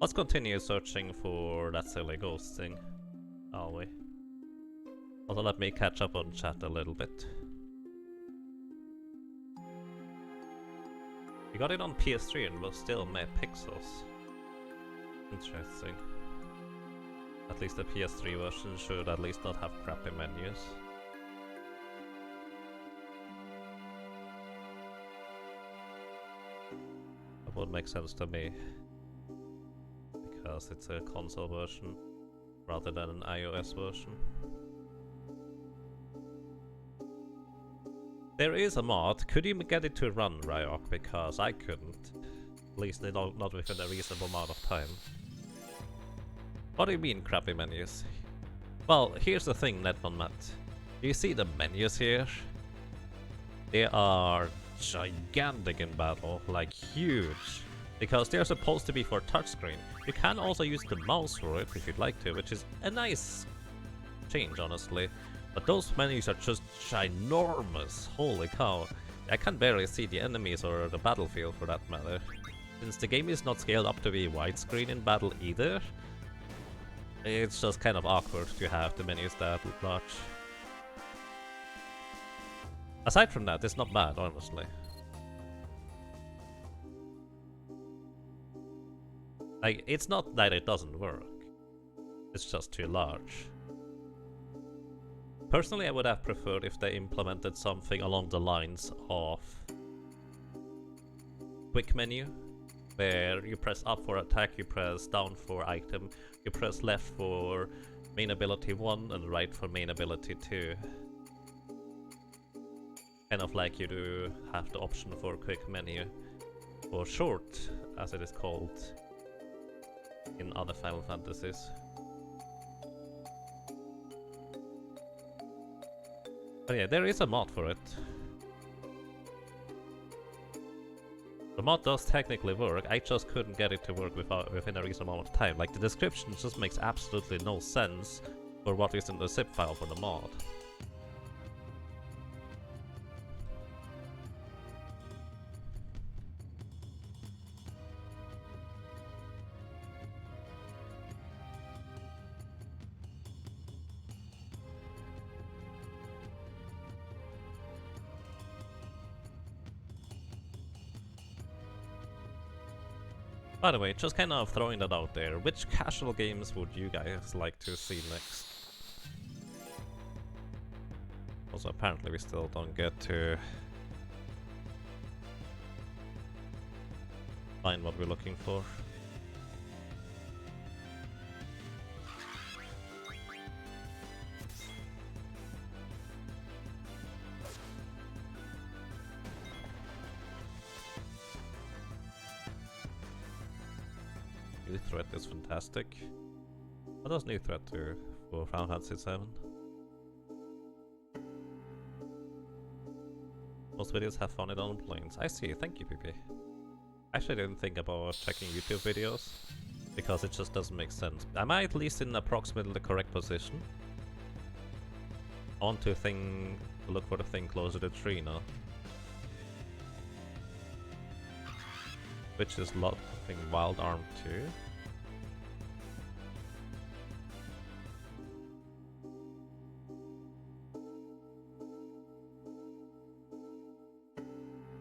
Let's continue searching for that silly ghost thing, shall we? Also, let me catch up on chat a little bit. We got it on PS3 and was still made pixels. Interesting. At least the PS3 version should at least not have crappy menus. That would make sense to me. Because it's a console version rather than an iOS version. There is a mod. Could you get it to run, Ryok? Because I couldn't. At least not within a reasonable amount of time. What do you mean, crappy menus? Well, here's the thing, Netmonmat. Do you see the menus here? They are gigantic in battle, like huge. Because they're supposed to be for touchscreen. You can also use the mouse for it if you'd like to, which is a nice change, honestly. But those menus are just ginormous. Holy cow. I can barely see the enemies or the battlefield for that matter. Since the game is not scaled up to be widescreen in battle either, it's just kind of awkward to have the menus that large. Aside from that, it's not bad, honestly. Like, it's not that it doesn't work. It's just too large. Personally, I would have preferred if they implemented something along the lines of quick menu, where you press up for attack, you press down for item, you press left for main ability 1 and right for main ability 2. Kind of like you do have the option for quick menu, or short as it is called in other Final Fantasies. But yeah, there is a mod for it. The mod does technically work, I just couldn't get it to work within a reasonable amount of time. Like, the description just makes absolutely no sense for what is in the zip file for the mod. By the way, just kind of throwing that out there, which casual games would you guys like to see next? Also, apparently we still don't get to find what we're looking for. New threat is fantastic. What does new threat do for Final Fantasy VII? Most videos have found it on planes. I see, thank you, PP. Actually, I didn't think about checking YouTube videos, because it just doesn't make sense. Am I at least in approximately the correct position? I want to look for the thing closer to the tree now. Which is thing Wild Arm 2.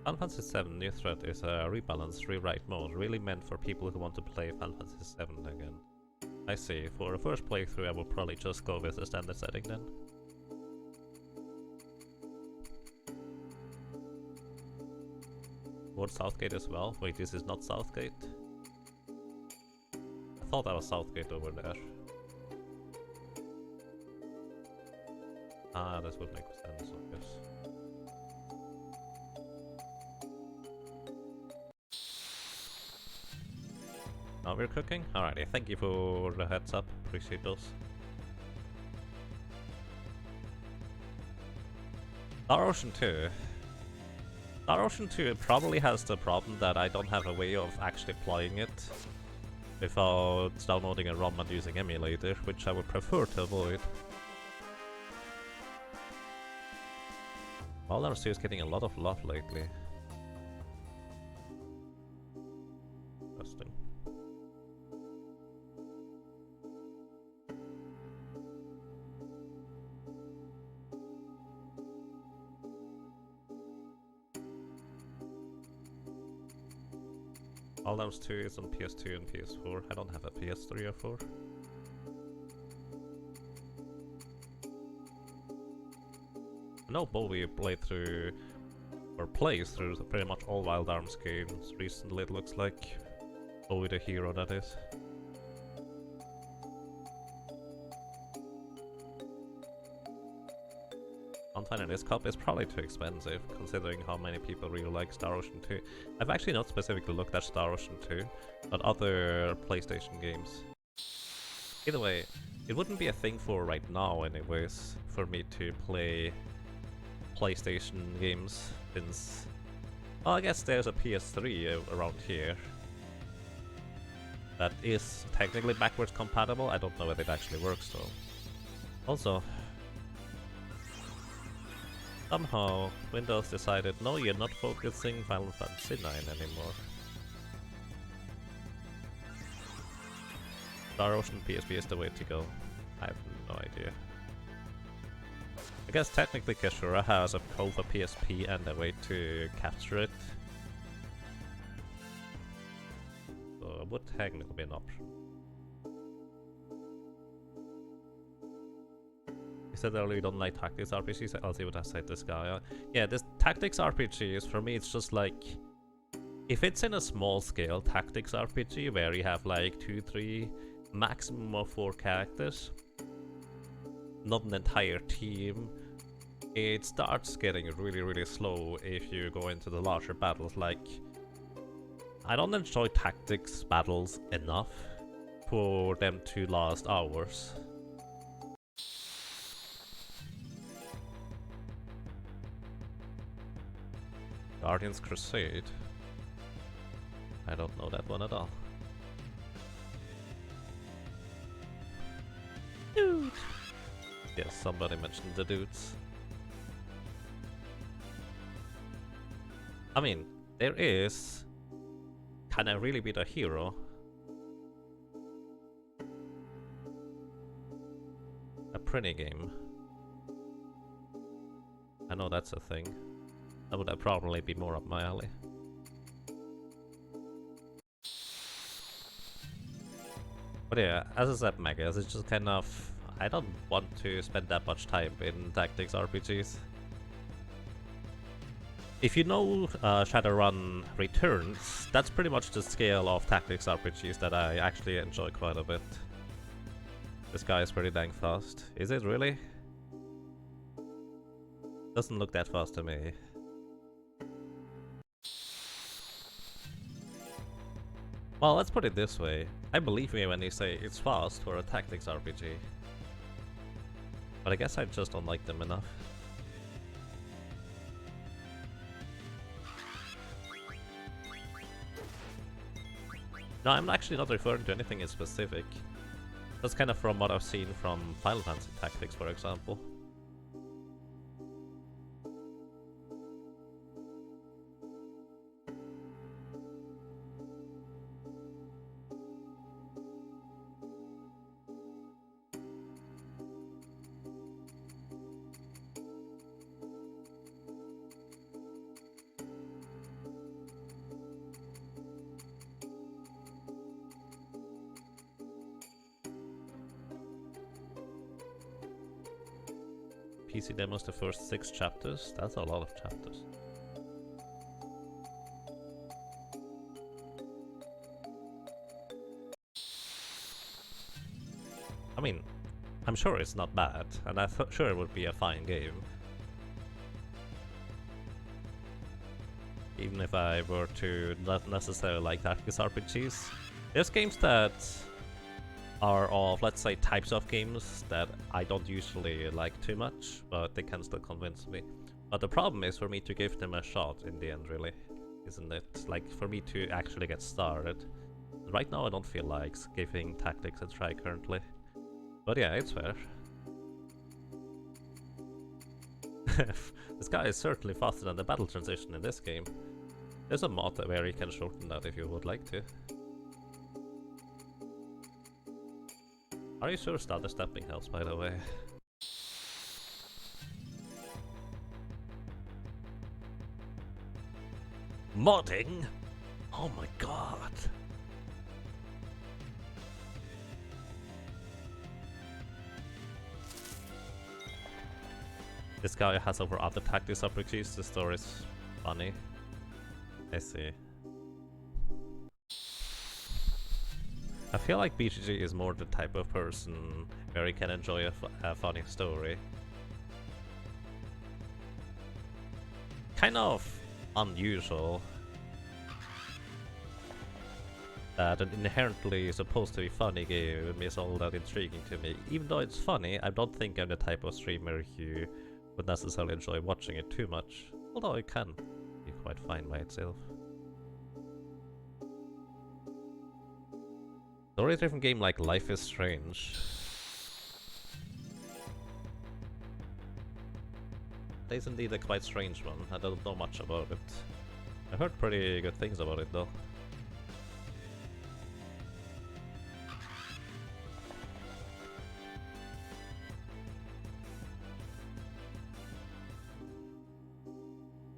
Final Fantasy VII New Threat is a rebalanced rewrite mode, really meant for people who want to play Final Fantasy VII again. I see, for a first playthrough I will probably just go with the standard setting then. Ward Southgate as well? Wait, this is not Southgate? I thought that was Southgate over there. Ah, this would make sense, I guess. Now we're cooking? Alrighty, thank you for the heads up, appreciate those. Star Ocean 2. Star Ocean 2 probably has the problem that I don't have a way of actually playing it without downloading a ROM and using emulator, which I would prefer to avoid. Valor's 2 is getting a lot of love lately. Interesting. All 2 is on PS2 and PS4. I don't have a PS3 or 4. I know Bowie played through, or plays through pretty much all Wild Arms games recently, it looks like. Bowie the hero, that is. I'm finding this copy is probably too expensive, considering how many people really like Star Ocean 2. I've actually not specifically looked at Star Ocean 2, but other PlayStation games. Either way, it wouldn't be a thing for right now anyways, for me to play PlayStation games, since... Well, I guess there's a PS3 around here that is technically backwards compatible. I don't know if it actually works though. Also, somehow Windows decided, no, you're not focusing Final Fantasy IX anymore. Star Ocean PSP is the way to go. I have no idea. I guess technically Kashura has a code for PSP and a way to capture it. So it would technically be an option. He said earlier you don't like tactics RPGs. I'll see what I said this guy. Yeah, this tactics RPGs, for me it's just like... If it's in a small scale tactics RPG where you have like 2, 3, maximum of 4 characters, not an entire team, it starts getting really slow if you go into the larger battles. Like, I don't enjoy tactics battles enough for them to last hours. Guardians Crusade? I don't know that one at all. Dude! Yes, somebody mentioned the dudes. I mean, there is... Can I really be the hero? A pretty game. I know that's a thing. That would probably be more up my alley. But yeah, as I said, Megas, it's just kind of... I don't want to spend that much time in tactics RPGs. If you know Shadowrun Returns, that's pretty much the scale of tactics RPGs that I actually enjoy quite a bit. This guy is pretty dang fast. Is it really? Doesn't look that fast to me. Well, let's put it this way. I believe me when you say it's fast for a tactics RPG. But I guess I just don't like them enough. No, I'm actually not referring to anything in specific. That's kind of from what I've seen from Final Fantasy Tactics, for example. PC demos the first 6 chapters. That's a lot of chapters. I mean, I'm sure it's not bad, and I'm sure it would be a fine game. Even if I were to not necessarily like tactics RPGs. There's games that are of, let's say, types of games that I don't usually like too much, but they can still convince me. But the problem is for me to give them a shot in the end, really, isn't it? Like, for me to actually get started. Right now I don't feel like giving tactics a try currently. But yeah, it's fair. This guy is certainly faster than the battle transition in this game. There's a mod where you can shorten that if you would like to. Are you sure stutter stepping helps, by the way? Modding? Oh my god! This guy has over other tactics RPGs, the story is funny. I see. I feel like BGG is more the type of person where you can enjoy a funny story. Kind of unusual that an inherently supposed to be funny game is all that intriguing to me. Even though it's funny, I don't think I'm the type of streamer who would necessarily enjoy watching it too much, although it can be quite fine by itself. Story-driven game like Life is Strange. It is indeed a quite strange one. I don't know much about it. I heard pretty good things about it though.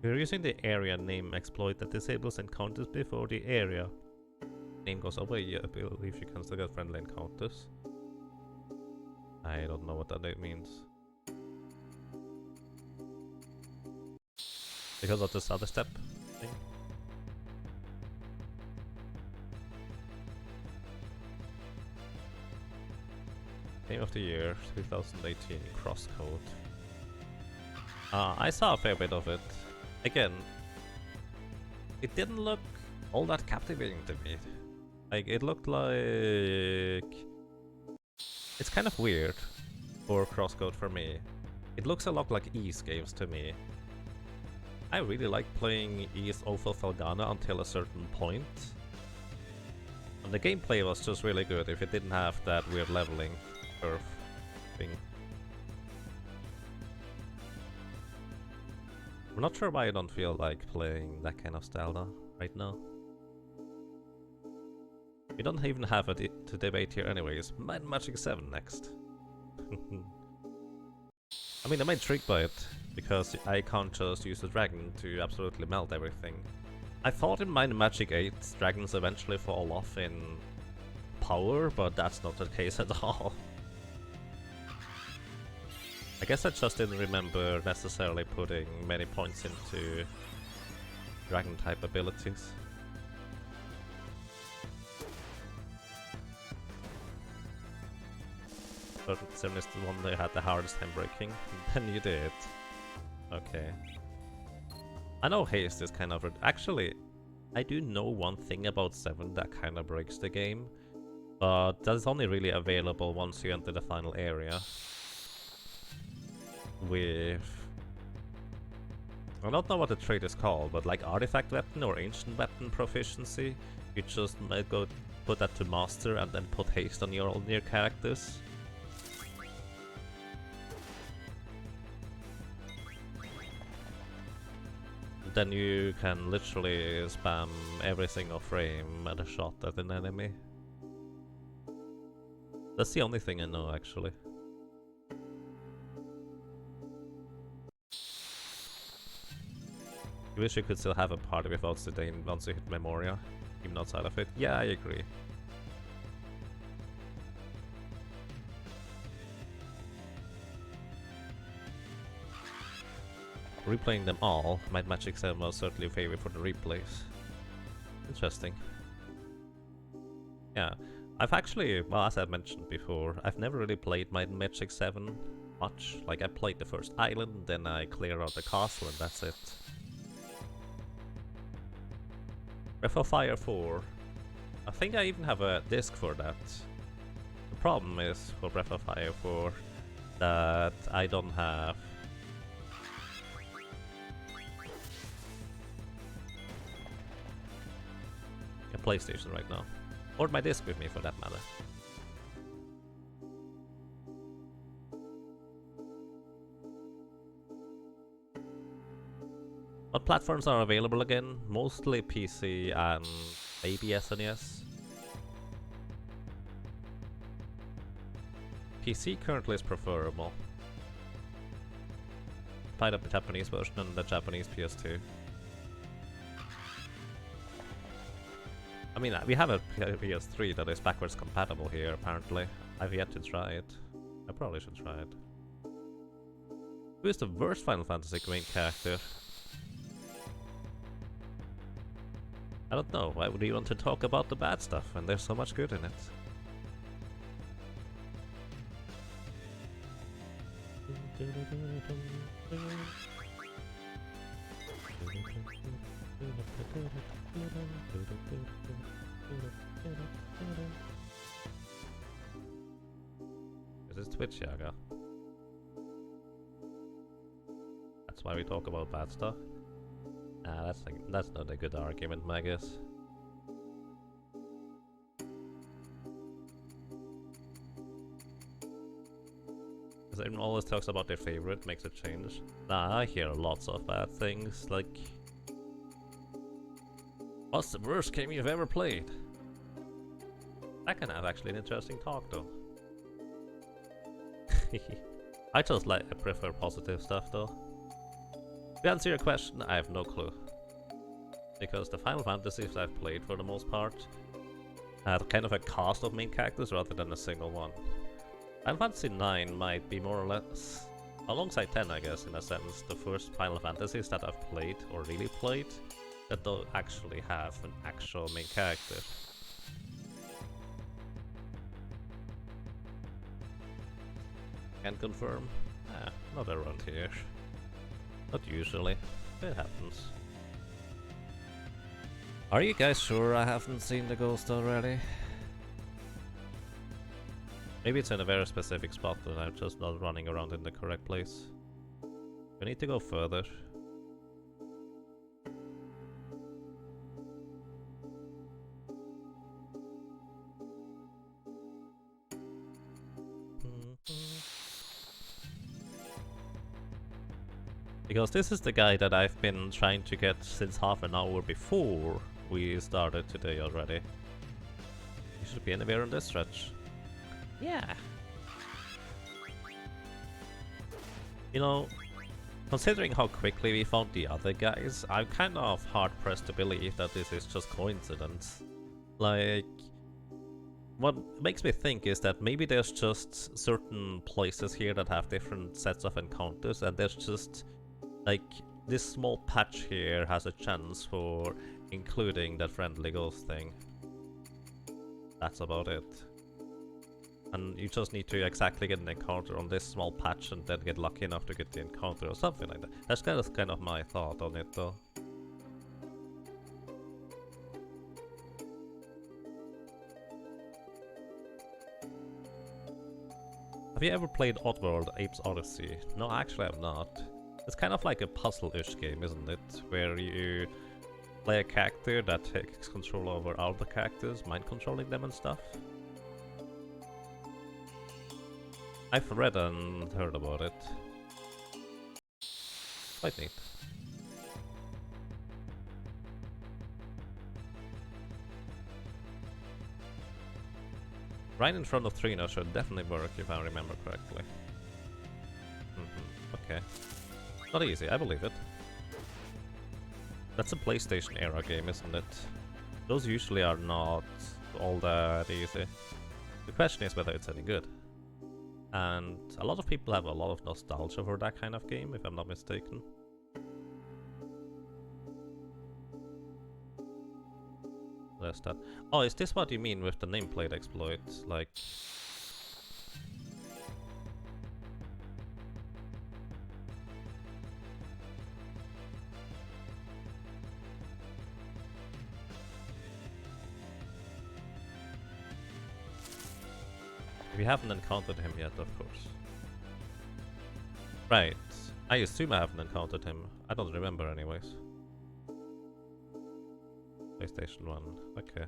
We're using the area name exploit that disables encounters before the area name goes away. I believe you can still get friendly encounters. I don't know what that means. Because of this other step thing. Game of the Year 2018 Crosscode. I saw a fair bit of it. Again, it didn't look all that captivating to me. Like, it looked like... It's kind of weird for Crosscode for me. It looks a lot like Ys games to me. I really liked playing Ys Oath of Felghana until a certain point. And the gameplay was just really good if it didn't have that weird leveling curve thing. I'm not sure why I don't feel like playing that kind of style though, right now. We don't even have to debate here anyways. Might and Magic 7 next. I mean, I'm intrigued by it, because I can't just use the dragon to absolutely melt everything. I thought in Might and Magic 8 dragons eventually fall off in power, but that's not the case at all. I guess I just didn't remember necessarily putting many points into dragon type abilities. But Seven is the one they had the hardest time breaking. Then you did. Okay. I know haste is kind of... Actually, I do know one thing about 7 that kind of breaks the game. But that is only really available once you enter the final area. With... I don't know what the trait is called, but like artifact weapon or ancient weapon proficiency. You just might go put that to master and then put haste on your near characters. Then you can literally spam every single frame at a shot at an enemy. That's the only thing I know, actually. I wish you could still have a party without Zidane once you hit Memoria, even outside of it. Yeah, I agree. Replaying them all, Might Magic 7 was certainly a favorite for the replays. Interesting. Yeah, I've actually, well, as I mentioned before, I've never really played Might Magic 7 much. Like, I played the first island, then I cleared out the castle, and that's it. Breath of Fire 4. I think I even have a disc for that. The problem is, for Breath of Fire 4, that I don't have... a PlayStation right now. Or my disc with me, for that matter. What platforms are available again? Mostly PC and maybe SNES. PC currently is preferable. Tried up the Japanese version and the Japanese PS2. I mean, we have a PS3 that is backwards compatible here, apparently. I've yet to try it. I probably should try it. Who is the worst Final Fantasy main character? I don't know. Why would you want to talk about the bad stuff when there's so much good in it? Is this Twitch, Yaga? That's why we talk about bad stuff? Nah, that's not a good argument, I guess. Because everyone always talks about their favorite, makes a change. Nah, I hear lots of bad things, like... What's the worst game you've ever played? That can have actually an interesting talk, though. I prefer positive stuff, though. To answer your question, I have no clue. Because the Final Fantasies I've played, for the most part, had kind of a cast of main characters rather than a single one. Final Fantasy IX might be more or less, alongside 10 I guess, in a sense, the first Final Fantasies that I've played, or really played, that don't actually have an actual main character. Can confirm? Not around here. Not usually. It happens. Are you guys sure I haven't seen the ghost already? Maybe it's in a very specific spot and I'm just not running around in the correct place. We need to go further. Because this is the guy that I've been trying to get since half an hour before we started today already. He should be anywhere on this stretch. Yeah. You know, considering how quickly we found the other guys, I'm kind of hard-pressed to believe that this is just coincidence. Like, what makes me think is that maybe there's just certain places here that have different sets of encounters, and there's just, like, this small patch here has a chance for including that friendly ghost thing. That's about it. And you just need to exactly get an encounter on this small patch and then get lucky enough to get the encounter or something like that. That's kind of my thought on it though. Have you ever played Oddworld Apes Odyssey? No, actually I have not. It's kind of like a puzzle-ish game, isn't it? Where you play a character that takes control over other characters, mind controlling them and stuff. I've read and heard about it. Quite neat. Right in front of Trina should definitely work if I remember correctly. Okay. Not easy, I believe it. That's a PlayStation era game, isn't it? Those usually are not all that easy. The question is whether it's any good. And a lot of people have a lot of nostalgia for that kind of game, if I'm not mistaken. There's that. Oh, is this what you mean with the nameplate exploit? Like... We haven't encountered him yet, of course. Right. I assume I haven't encountered him. I don't remember anyways. PlayStation 1. Okay.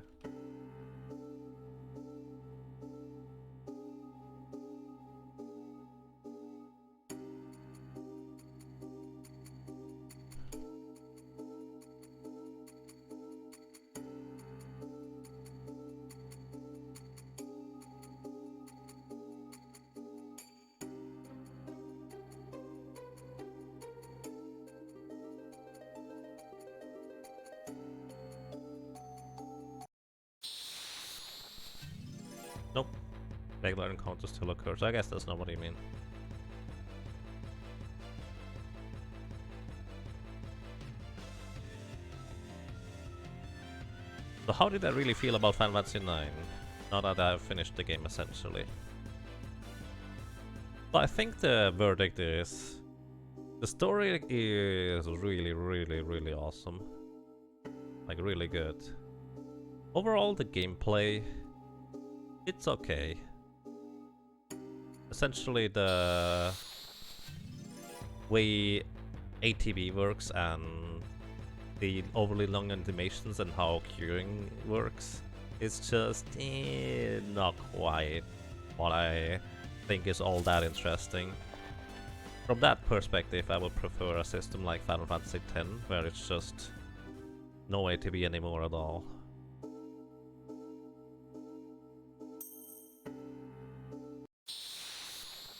Nope. Regular encounter still occurs. I guess that's not what you mean. So how did I really feel about Final Fantasy 9? Now that I've finished the game, essentially. Well, I think the verdict is... the story is really awesome. Like, really good. Overall, the gameplay... it's okay. Essentially, the way ATB works and the overly long animations and how queuing works is just not quite what I think is all that interesting. From that perspective, I would prefer a system like Final Fantasy X, where it's just no ATB anymore at all.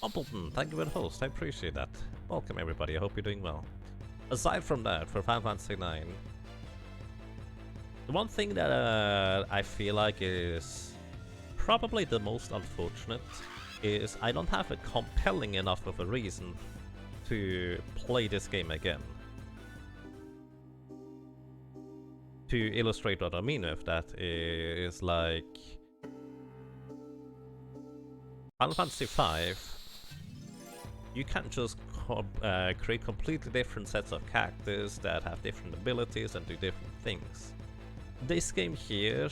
Bumbleton, thank you for the host, I appreciate that. Welcome everybody, I hope you're doing well. Aside from that, for Final Fantasy IX, the one thing that I feel like is probably the most unfortunate is I don't have a compelling enough of a reason to play this game again. To illustrate what I mean with that is like... Final Fantasy V, you can't just create completely different sets of characters that have different abilities and do different things. This game here,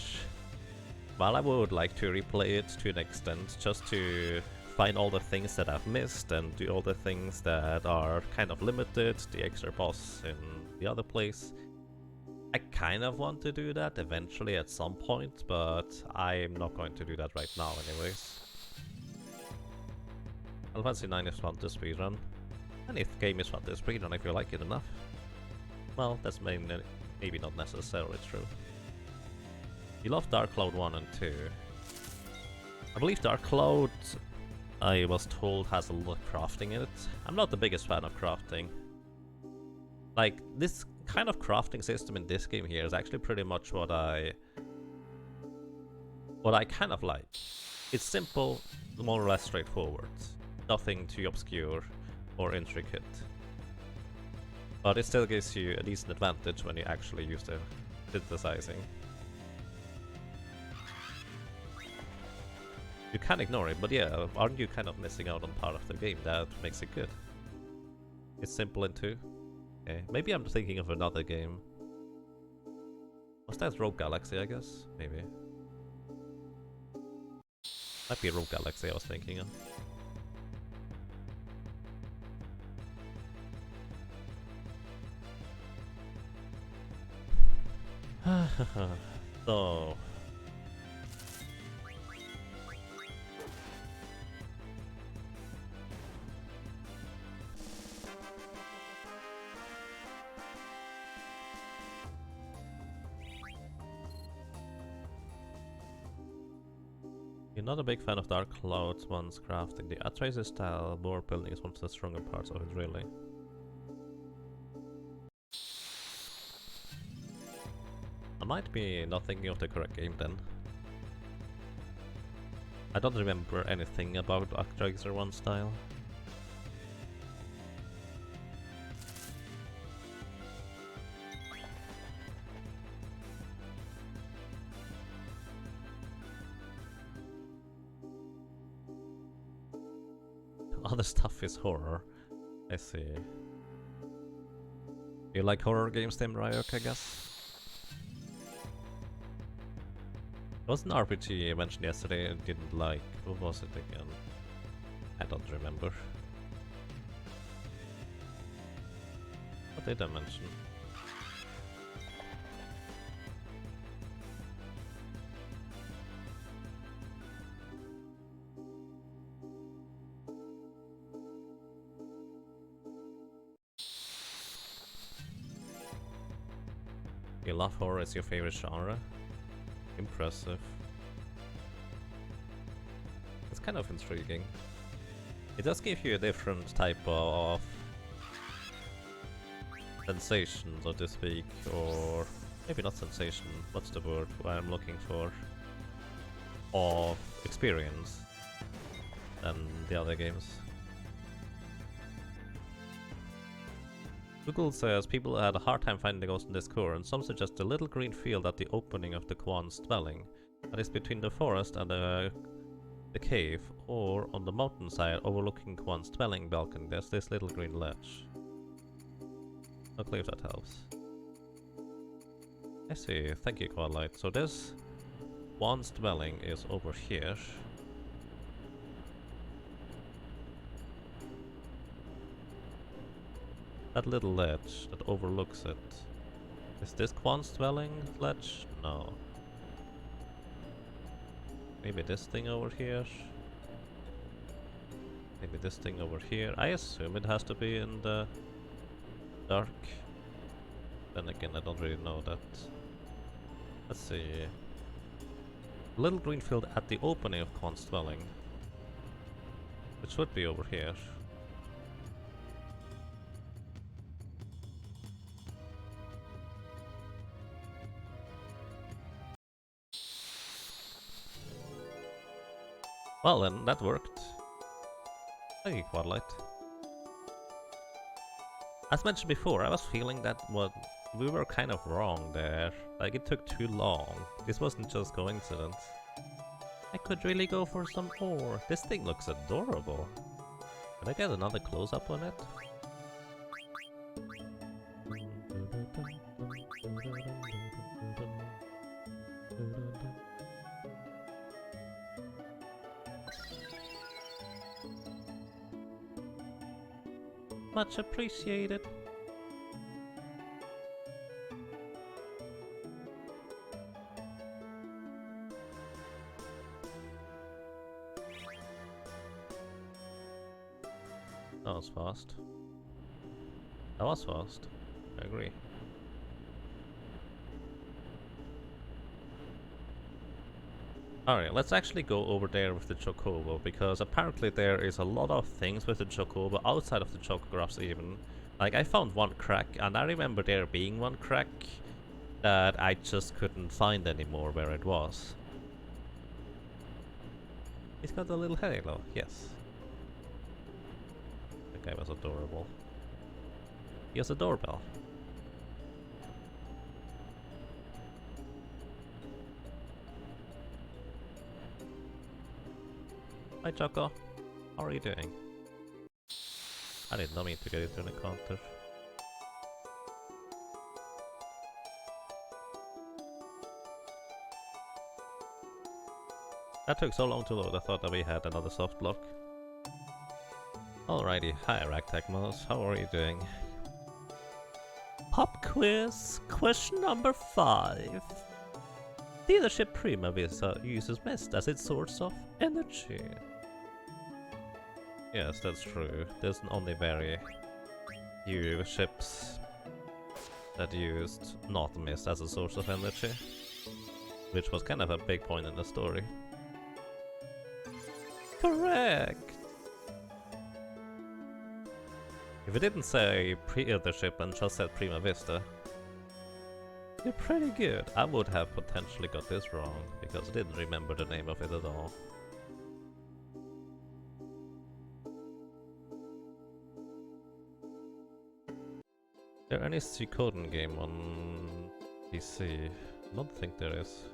while I would like to replay it to an extent, just to find all the things that I've missed and do all the things that are kind of limited, the extra boss in the other place, I kind of want to do that eventually at some point, but I'm not going to do that right now anyways. Final Fantasy 9 is fun to speedrun. And if the game is fun to speedrun if you like it enough. Well, that's maybe not necessarily true. You love Dark Cloud 1 and 2. I believe Dark Cloud, I was told, has a lot of crafting in it. I'm not the biggest fan of crafting. Like, this kind of crafting system in this game here is actually pretty much what I kind of like. It's simple, more or less straightforward. Nothing too obscure or intricate. But it still gives you a decent advantage when you actually use the synthesizing. You can ignore it, but yeah, aren't you kind of missing out on part of the game that makes it good? It's simple in 2. Okay, maybe I'm thinking of another game. Was that Rogue Galaxy, I guess? Maybe. Might be Rogue Galaxy I was thinking of. So... you're not a big fan of Dark Cloud's one's crafting. The Atreus style board building is one of the stronger parts of it, really. I might be not thinking of the correct game then. I don't remember anything about Atreus 1 style. Other stuff is horror. I see. You like horror games then, Ryok, I guess? There was an RPG I mentioned yesterday I didn't like. What was it again? I don't remember. What did I mention? You love horror as your favorite genre? Impressive. It's kind of intriguing. It does give you a different type of sensation, so to speak, or maybe not sensation, what's the word I'm looking for? of experience than the other games. Google says people had a hard time finding the ghost in this core, and some suggest a little green field at the opening of the Kwan's dwelling. That is between the forest and the cave, or on the mountainside overlooking Kwan's dwelling balcony. There's this little green ledge. Not clear if that helps. I see. Thank you, Quadlight. So this Kwan's dwelling is over here. That little ledge that overlooks it. Is this Kwan's dwelling ledge? No. Maybe this thing over here? Maybe this thing over here? I assume it has to be in the dark. Then again, I don't really know that. Let's see. Little green field at the opening of Kwan's dwelling. It should be over here. Well then, that worked. Thank you, Quadlight. As mentioned before, I was feeling that we were kind of wrong there. Like, it took too long. This wasn't just coincidence. I could really go for some more. This thing looks adorable. Can I get another close-up on it? Much appreciated. That was fast. That was fast. I agree. Alright, let's actually go over there with the Chocobo, because apparently there is a lot of things with the Chocobo outside of the Chocographs even. Like, I found one crack, and I remember there being one crack that I just couldn't find anymore where it was. He's got a little halo, yes. That guy was adorable. He has a doorbell. Hi Choco, how are you doing? I did not mean to get into an encounter. That took so long to load, I thought that we had another soft lock. Alrighty, hi Ragtag how are you doing? Pop quiz, question number 5. Leadership Prima Vista uses mist as its source of energy. Yes, that's true. There's only very few ships that used not mist as a source of energy, which was kind of a big point in the story. Correct! If it didn't say pre-leadership and just said Prima Vista, you're pretty good. I would have potentially got this wrong, because I didn't remember the name of it at all. Is there any Suikoden game on PC? I don't think there is.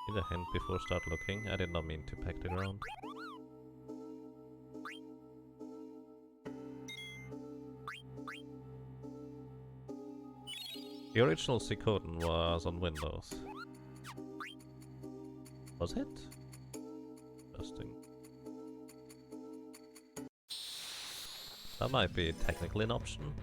Need a hint before start looking. I did not mean to peck the ground. The original Suikoden was on Windows. Was it? Interesting. That might be technically an option.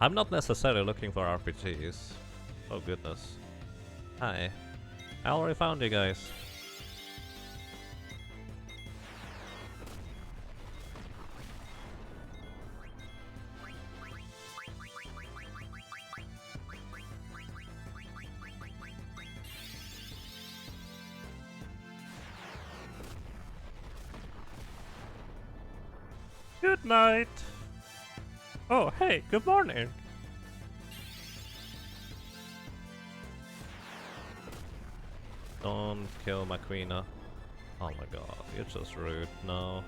I'm not necessarily looking for RPGs. Oh goodness. Hi. I already found you guys. Good night. Oh, hey, good morning. Don't kill my queena. Oh my god, you're just rude. No.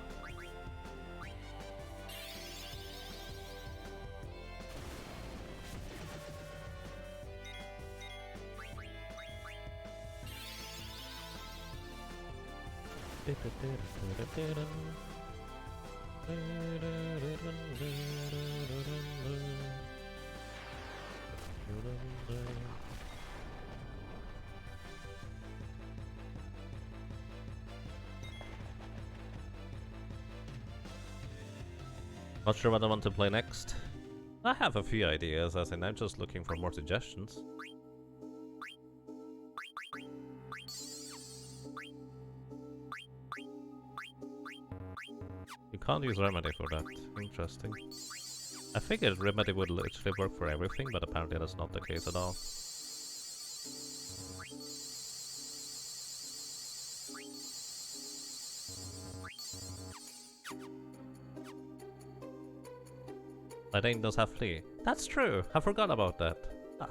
Not sure what I want to play next. I have a few ideas, as in I'm just looking for more suggestions. You can't use Remedy for that. Interesting. I figured Remedy would literally work for everything, but apparently that's not the case at all. Lightning does have flee. That's true! I forgot about that. Ah.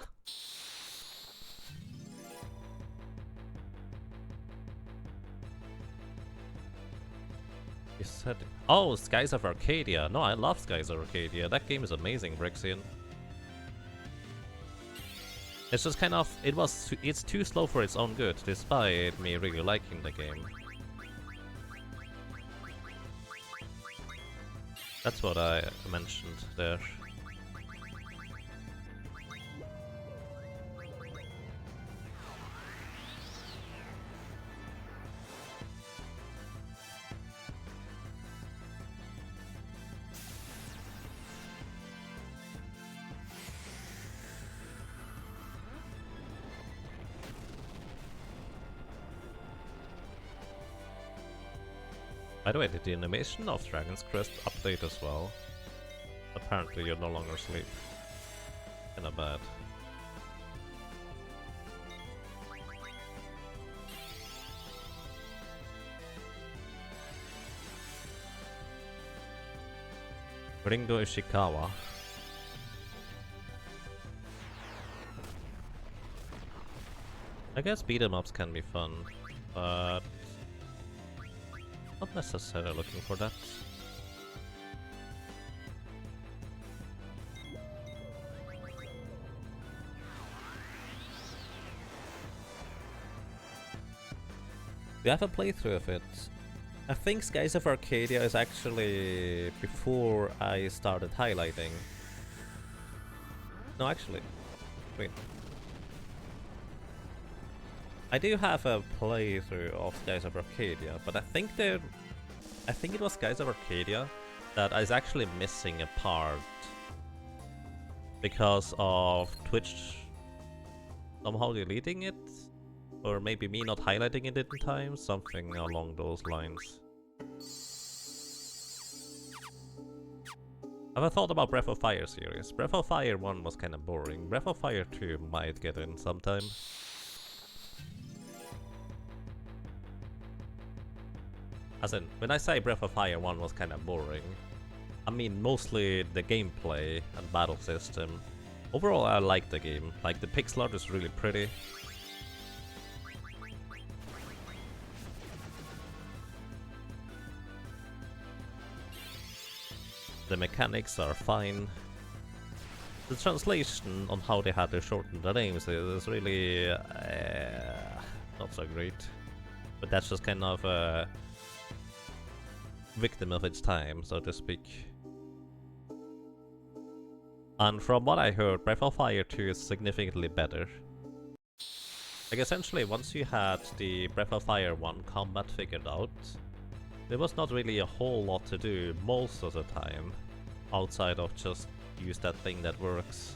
You said... Oh, Skies of Arcadia! No, I love Skies of Arcadia. That game is amazing, Brixian. It's just kind of... It's too slow for its own good, despite me really liking the game. That's what I mentioned there. By the way, did the animation of Dragon's Crest update as well? Apparently you're no longer asleep. Kinda bad. Ringo Ishikawa. I guess beat 'em ups can be fun, but not necessarily looking for that. Do you have a playthrough of it? I think Skies of Arcadia is actually before I started highlighting. No, actually. Wait. I do have a playthrough of Skies of Arcadia, but I think it was Skies of Arcadia that is actually missing a part because of Twitch somehow deleting it, or maybe me not highlighting it in time, something along those lines. Have I thought about Breath of Fire series? Breath of Fire 1 was kinda boring. Breath of Fire 2 might get in sometime. As in, when I say Breath of Fire 1 was kinda boring, I mean mostly the gameplay and battle system. Overall I like the game, like the pixel art is really pretty. The mechanics are fine. The translation on how they had to shorten the names is really not so great. But that's just kind of a victim of its time, so to speak. And from what I heard, Breath of Fire 2 is significantly better. Like essentially, once you had the Breath of Fire 1 combat figured out, there was not really a whole lot to do most of the time, outside of just use that thing that works.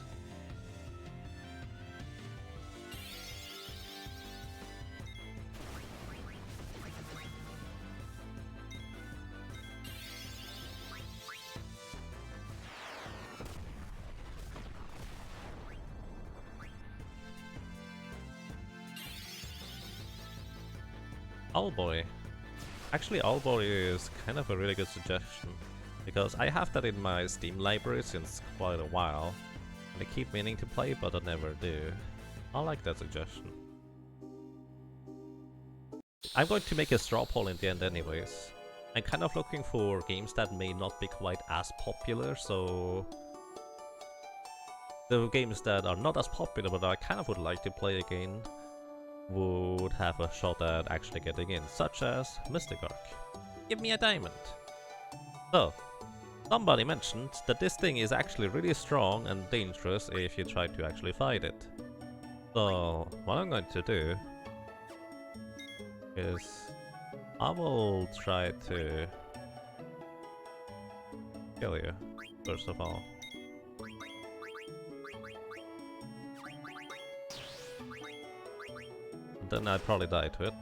Owlboy. Actually, Owlboy is kind of a really good suggestion, because I have that in my Steam library since quite a while, and I keep meaning to play, but I never do. I like that suggestion. I'm going to make a straw poll in the end anyways. I'm kind of looking for games that may not be quite as popular, so the games that are not as popular but I kind of would like to play again would have a shot at actually getting in, such as Mystic Arc. Give me a diamond! So, somebody mentioned that this thing is actually really strong and dangerous if you try to actually fight it. So, what I'm going to do is I will try to kill you, first of all. Then I'd probably die to it.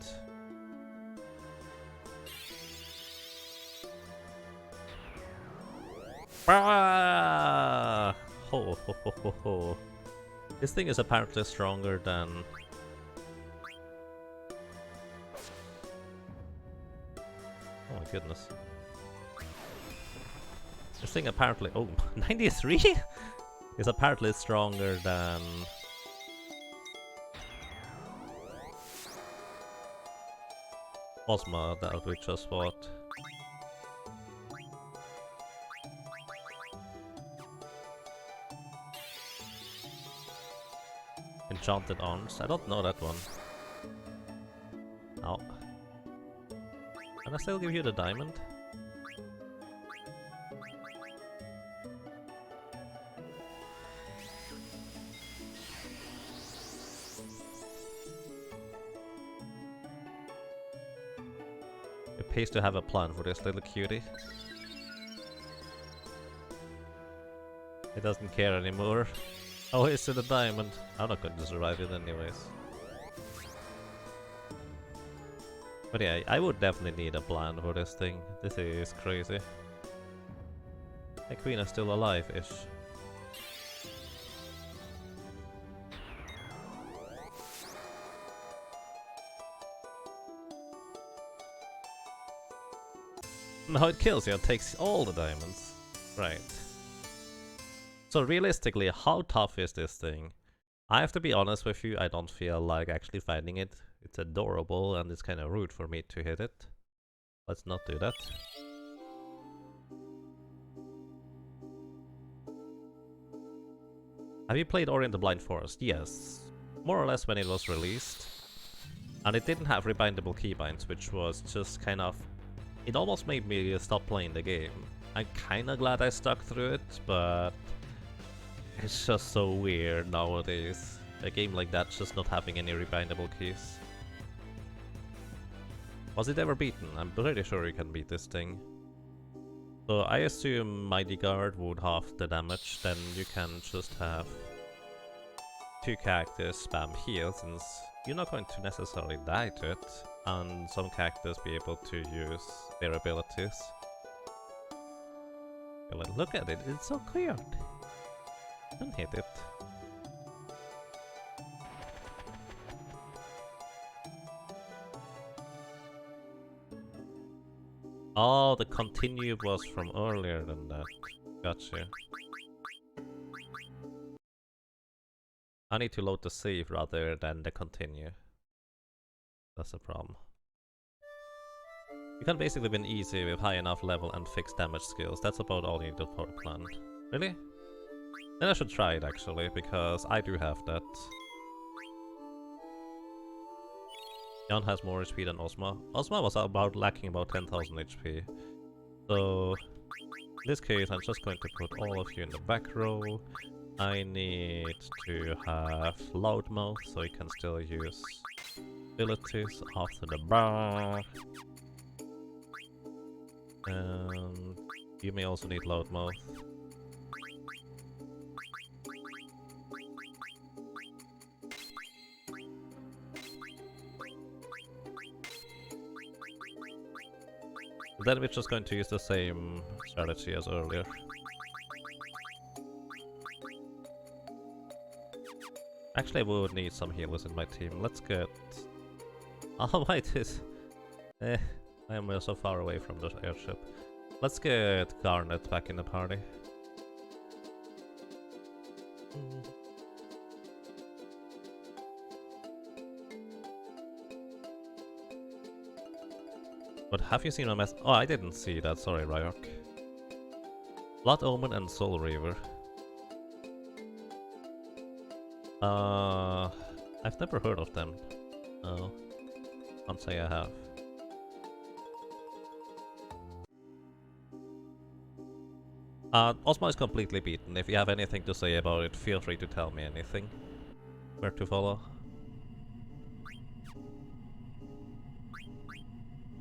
Ah! Ho, ho, ho, ho, ho. This thing is apparently stronger than... Oh my goodness. This thing apparently... Oh, 93? Is apparently stronger than... Ozma that we just fought. Enchanted Arms. I don't know that one. Oh. Can I still give you the diamond? It pays to have a plan for this little cutie. He doesn't care anymore. Oh, it's in a diamond. I'm not going to survive it anyways. But yeah, I would definitely need a plan for this thing. This is crazy. My queen is still alive-ish. No, it kills you and takes all the diamonds. Right. So realistically, how tough is this thing? I have to be honest with you, I don't feel like actually fighting it. It's adorable and it's kind of rude for me to hit it. Let's not do that. Have you played Ori and the Blind Forest? Yes. More or less when it was released. And it didn't have rebindable keybinds, which was just kind of... It almost made me stop playing the game. I'm kinda glad I stuck through it, but... It's just so weird nowadays. A game like that just not having any rebindable keys. Was it ever beaten? I'm pretty sure you can beat this thing. So I assume Mighty Guard would halve the damage, then you can just have two characters spam heal, since you're not going to necessarily die to it, and some characters be able to use their abilities. Look at it, it's so cute! Don't hit it. Oh, the continue was from earlier than that. Gotcha. I need to load the save rather than the continue. That's the problem. You can basically win easy with high enough level and fixed damage skills. That's about all you need for a plan. Really? Then I should try it actually, because I do have that. Jan has more HP than Ozma. Ozma was lacking about 10,000 HP. So, in this case, I'm just going to put all of you in the back row. I need to have Loudmouth, so you can still use abilities after the bar. And you may also need Loudmouth. Then we're just going to use the same strategy as earlier. Actually, we would need some healers in my team. Let's get... Oh, wait, I am so far away from the airship. Let's get Garnet back in the party. But have you seen my mess? Oh, I didn't see that. Sorry, Ryok. Blood Omen and Soul Reaver. I've never heard of them. No, can't say I have. Ozma is completely beaten. If you have anything to say about it, feel free to tell me anything. Where to follow?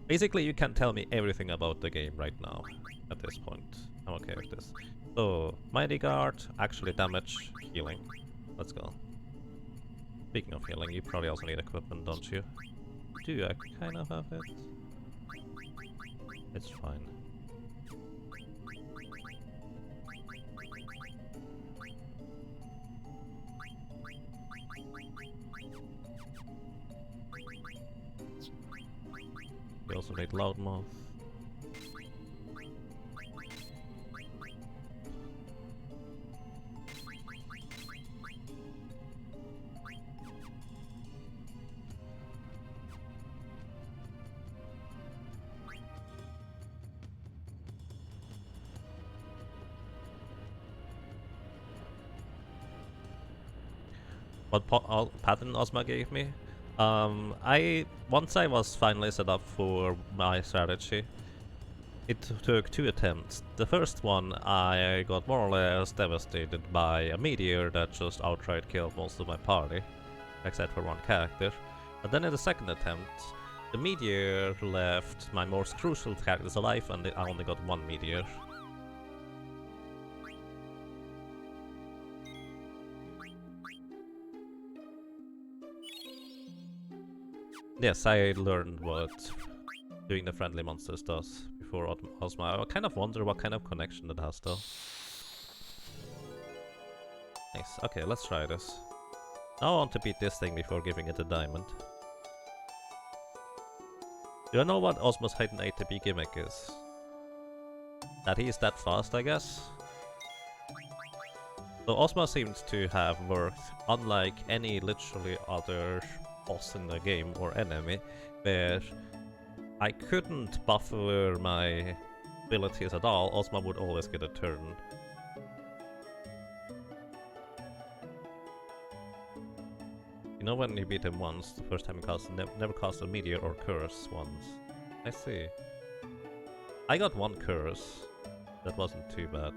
Basically, you can tell me everything about the game right now, at this point. I'm okay with this. So, Mighty Guard, actually damage, healing. Let's go. Speaking of healing, you probably also need equipment, don't you? Do I kind of have it? It's fine. We also need Loudmouth. What pattern Ozma gave me? Once I was finally set up for my strategy, it took 2 attempts. The first one I got more or less devastated by a meteor that just outright killed most of my party, except for one character. But then in the second attempt, the meteor left my most crucial characters alive and I only got 1 meteor. Yes, I learned what doing the friendly monsters does before Ozma. I kind of wonder what kind of connection it has though. Nice, okay, let's try this. Now I want to beat this thing before giving it a diamond. Do you know what Ozma's hidden A to B gimmick is? That he's that fast, I guess? So Ozma seems to have worked unlike any literally other boss in the game or enemy, where I couldn't buffer my abilities at all. Ozma would always get a turn. You know when you beat him once, the first time you cast, never cast a meteor or curse once. I see. I got 1 curse. That wasn't too bad.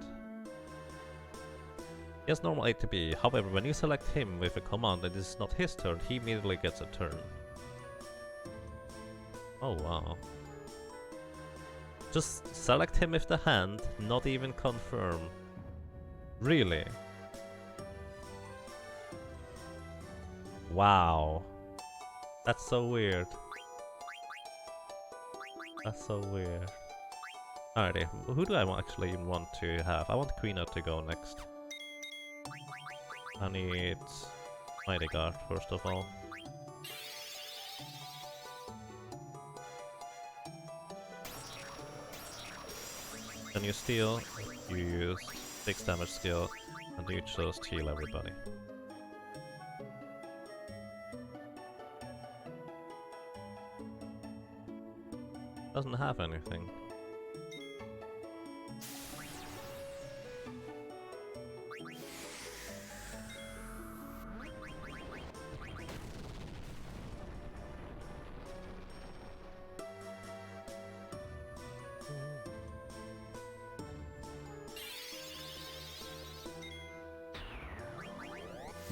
He has normal A to B, however when you select him with a command that is not his turn, he immediately gets a turn. Oh wow. Just select him with the hand, not even confirm. Really? Wow. That's so weird. That's so weird. Alrighty, who do I actually want to have? I want Queen to go next. I need Mighty Guard first of all. Then you steal, you use 6 damage skill, and you just heal everybody. Doesn't have anything.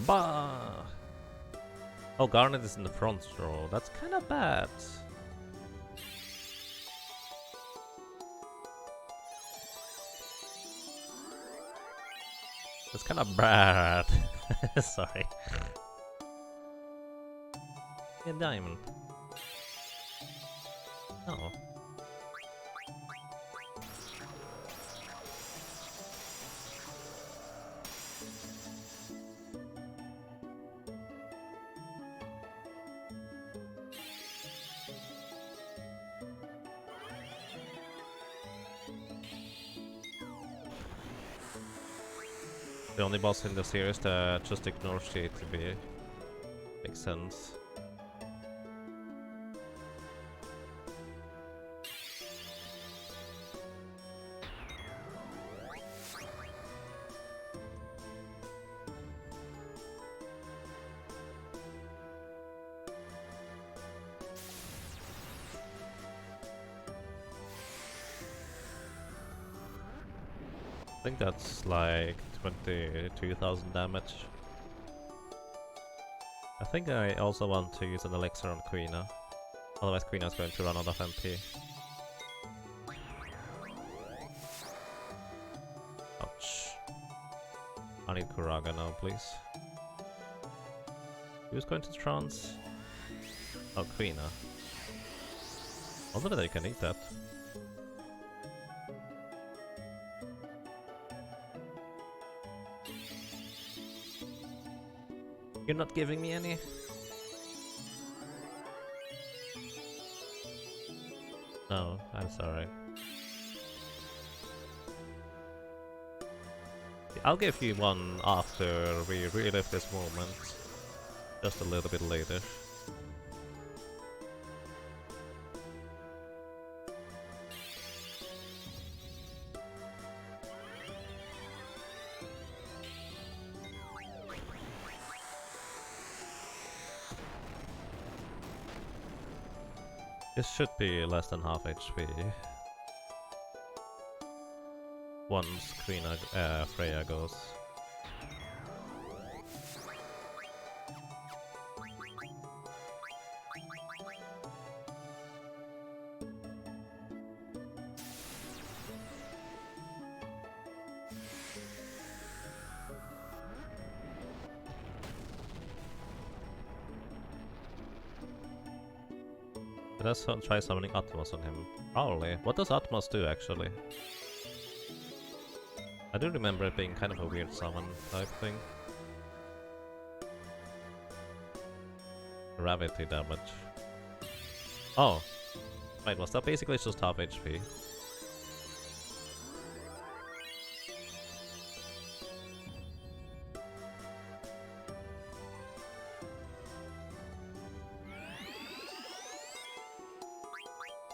Bah! Oh, Garnet is in the front row. That's kind of bad. That's kind of bad. Sorry. A diamond. Oh. The only boss in the series that just ignores the ATB. Makes sense. I think that's like 22,000 damage. I think I also want to use an elixir on Quina. Otherwise Quina's going to run out of MP. Ouch. I need Kuraga now, please. Who's going to trance? Oh, Quina. Also that I can eat that. You're not giving me any? No, I'm sorry. I'll give you one after we relive this moment. Just a little bit later. This should be less than half HP. Once Queen Freya goes. Let's try summoning Atmos on him. Probably. What does Atmos do actually? I do remember it being kind of a weird summon type thing. Gravity damage. Oh! Wait, was that basically just half HP?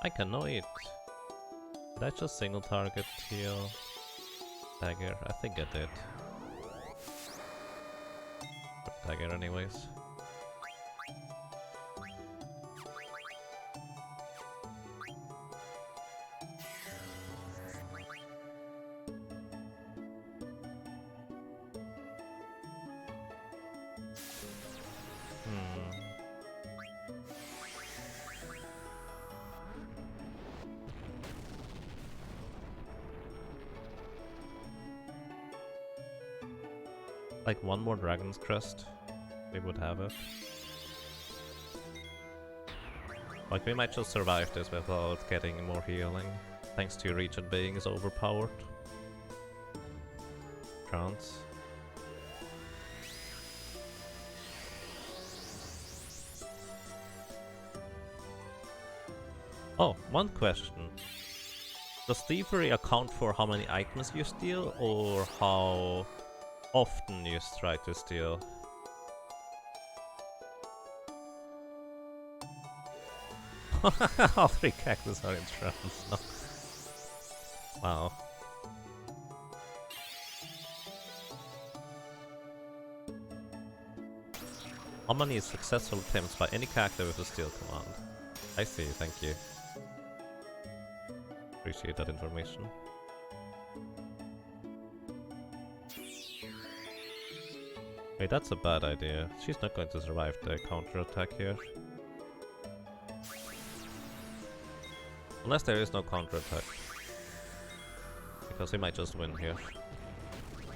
I cannot eat. Did I just single target heal? Dagger? I think I did. Dagger anyways. Like one more Dragon's Crest, we would have it. Like we might just survive this without getting more healing, thanks to Regent being is overpowered. Trance. Oh, one question. Does thievery account for how many items you steal, or how often you try to steal? All three cactus are in trance. Wow. How many successful attempts by any character with a steal command? I see, thank you. Appreciate that information. Wait, that's a bad idea. She's not going to survive the counter-attack here. Unless there is no counter-attack. Because we might just win here.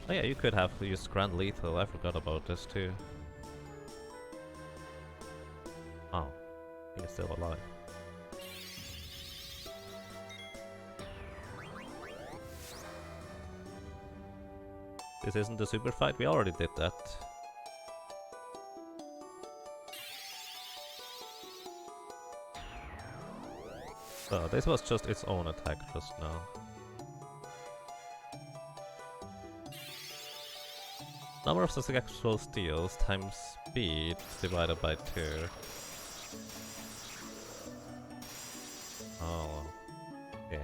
Oh yeah, you could have used Grand Lethal, I forgot about this too. Oh, he's still alive. This isn't a super fight, we already did that. So this was just its own attack just now. Number of successful steals times speed divided by 2. Oh, okay.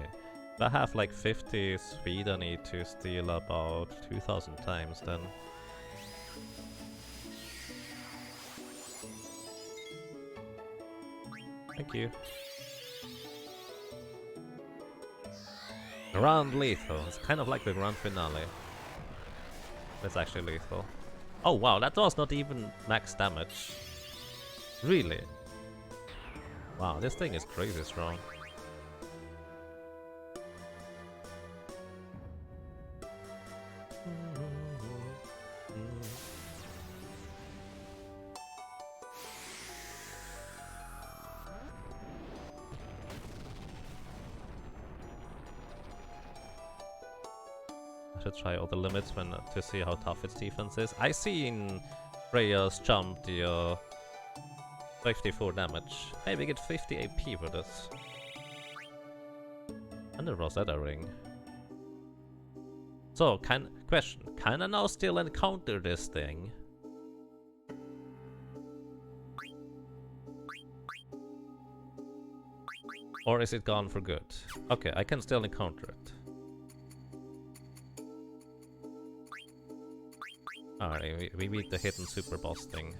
If I have like 50 speed, I need to steal about 2000 times then. Thank you. Round lethal. It's kind of like the grand finale. That's actually lethal. Oh wow, that was not even max damage. Really? Wow, this thing is crazy strong. To try all the limits to see how tough its defense is. I seen Freya's jump deal 54 damage. Hey, we get 50 AP for this. And the Rosetta ring. So, question. Can I now still encounter this thing? Or is it gone for good? Okay, I can still encounter it. Alright, we beat the hidden super boss thing.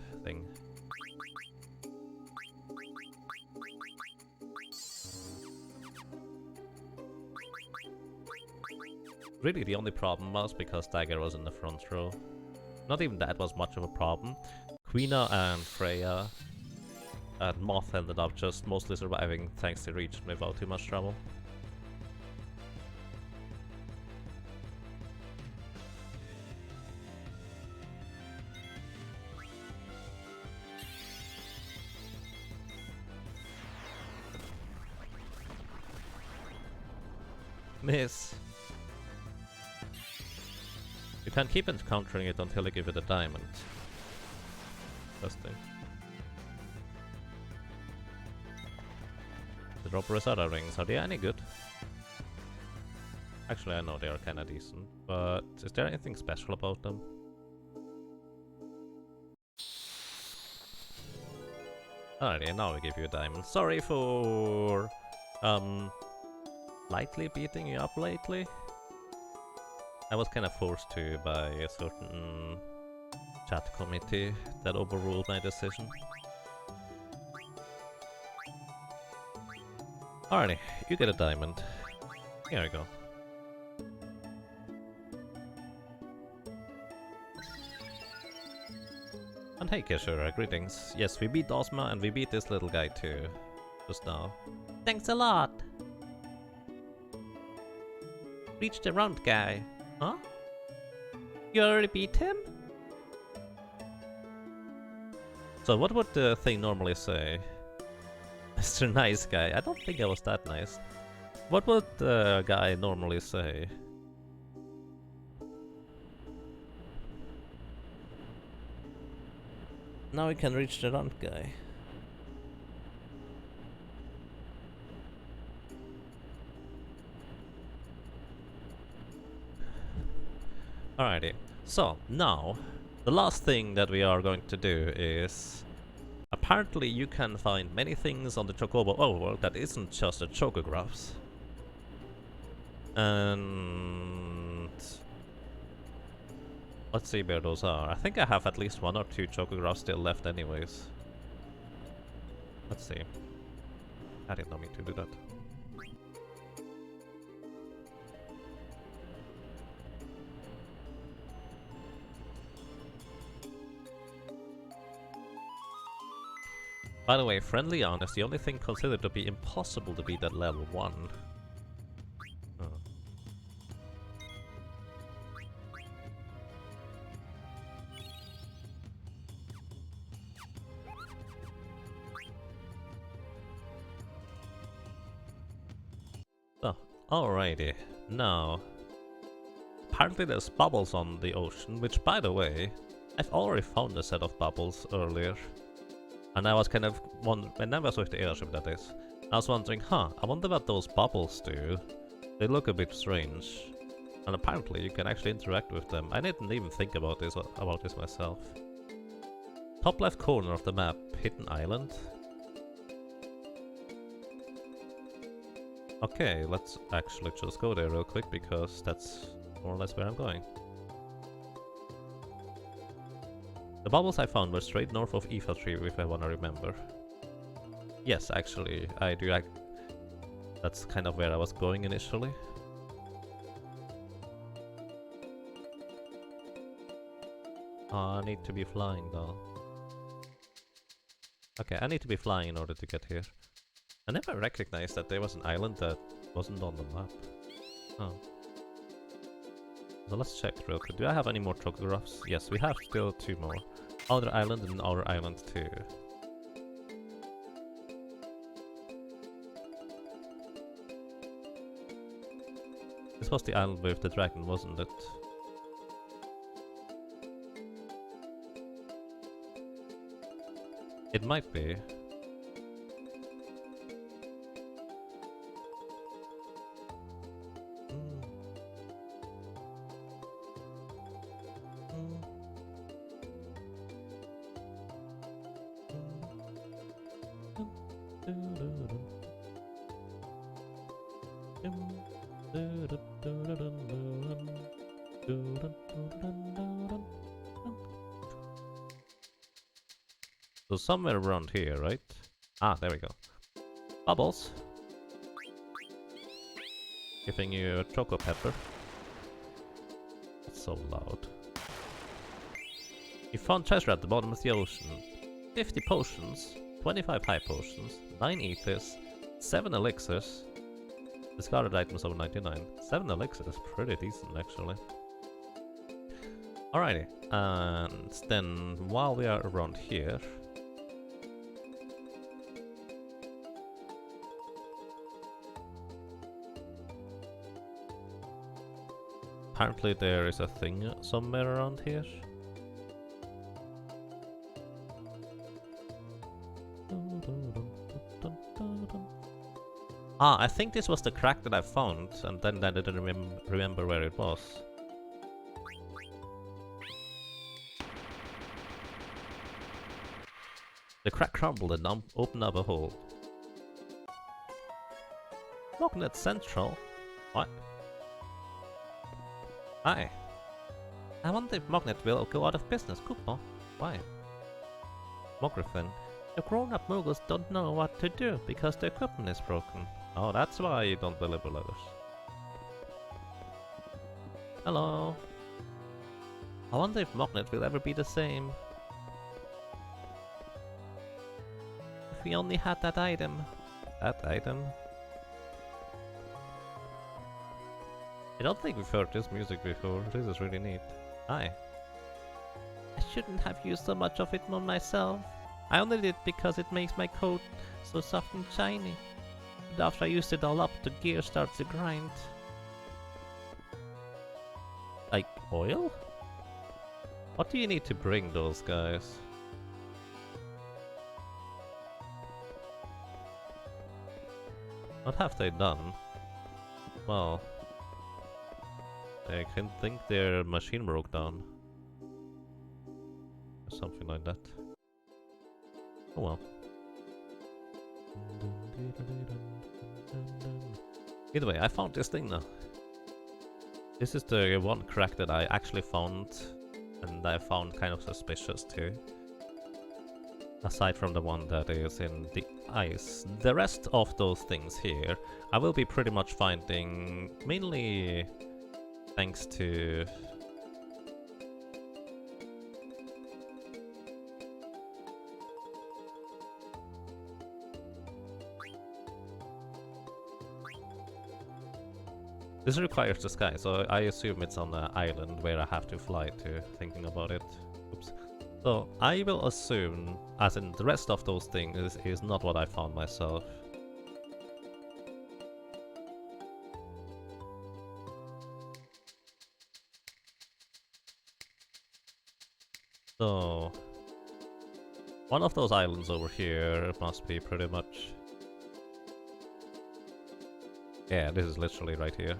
Really, the only problem was because Dagger was in the front row. Not even that was much of a problem. Quina and Freya and Moth ended up just mostly surviving thanks to Reach without too much trouble. Miss. You can keep encountering it until you give it a diamond. Interesting. The drop Rosetta rings, are they any good? Actually, I know they are kinda decent, but is there anything special about them? Alrighty, now we give you a diamond. Sorry for lightly beating you up lately. I was kind of forced to by a certain chat committee that overruled my decision. Alrighty, you get a diamond. Here we go. And hey Kishura, greetings. Yes, we beat Ozma and we beat this little guy too. Just now. Thanks a lot! Reach the round guy. Huh? You already beat him? So what would the thing normally say? Mr. Nice Guy. I don't think I was that nice. What would the guy normally say? Now we can reach the round guy. Alrighty, so now the last thing that we are going to do is apparently you can find many things on the Chocobo overworld that isn't just the Chocographs. And let's see where those are. I think I have at least 1 or 2 Chocographs still left anyways. Let's see. I did not mean to do that. By the way, friendly honest, the only thing considered to be impossible to beat at level 1. Oh. So, alrighty. Now, apparently there's bubbles on the ocean, which by the way, I've already found a set of bubbles earlier. And I was kind of wondering, when I was with the airship that is, I was wondering, I wonder what those bubbles do. They look a bit strange. And apparently you can actually interact with them. I didn't even think about this myself. Top left corner of the map, hidden island. Okay, let's actually just go there real quick because that's more or less where I'm going. The bubbles I found were straight north of Eva 3 if I wanna remember. Yes, actually, I do. That's kind of where I was going initially. I need to be flying though. Okay, I need to be flying in order to get here. I never recognized that there was an island that wasn't on the map. Oh. So let's check real quick. Do I have any more togographs? Yes, we have still 2 more. Outer Island and Outer Island 2. This was the island with the dragon, wasn't it? It might be. So somewhere around here, right? Ah, there we go. Bubbles. Giving you a choco pepper. It's so loud. You found treasure at the bottom of the ocean. 50 potions, 25 high potions, 9 ethers, 7 elixirs. Discarded items over 99. 7 elixirs, pretty decent actually. Alrighty, and then while we are around here, apparently there is a thing somewhere around here. Ah, I think this was the crack that I found, and then I didn't remember where it was. The crack crumbled and opened up a hole. Magnet Central? What? Hi. I wonder if Magnet will go out of business, Cooper. Why? Mogrifin. The grown-up Muggles don't know what to do because the equipment is broken. Oh, that's why you don't deliver letters. Hello. I wonder if Magnet will ever be the same. If we only had that item. That item? I don't think we've heard this music before. This is really neat. Hi. I shouldn't have used so much of it on myself. I only did it because it makes my coat so soft and shiny. But after I used it all up, the gear starts to grind. Like oil? What do you need to bring those guys? What have they done? Well, I can think their machine broke down. Or something like that. Oh well. Either way, I found this thing now. This is the one crack that I actually found, and I found kind of suspicious too. Aside from the one that is in the ice. The rest of those things here, I will be pretty much finding mainly thanks to this requires the sky, so I assume it's on the island where I have to fly to, thinking about it. Oops. So I will assume, as in the rest of those things is not what I found myself. So one of those islands over here must be pretty much... Yeah, this is literally right here.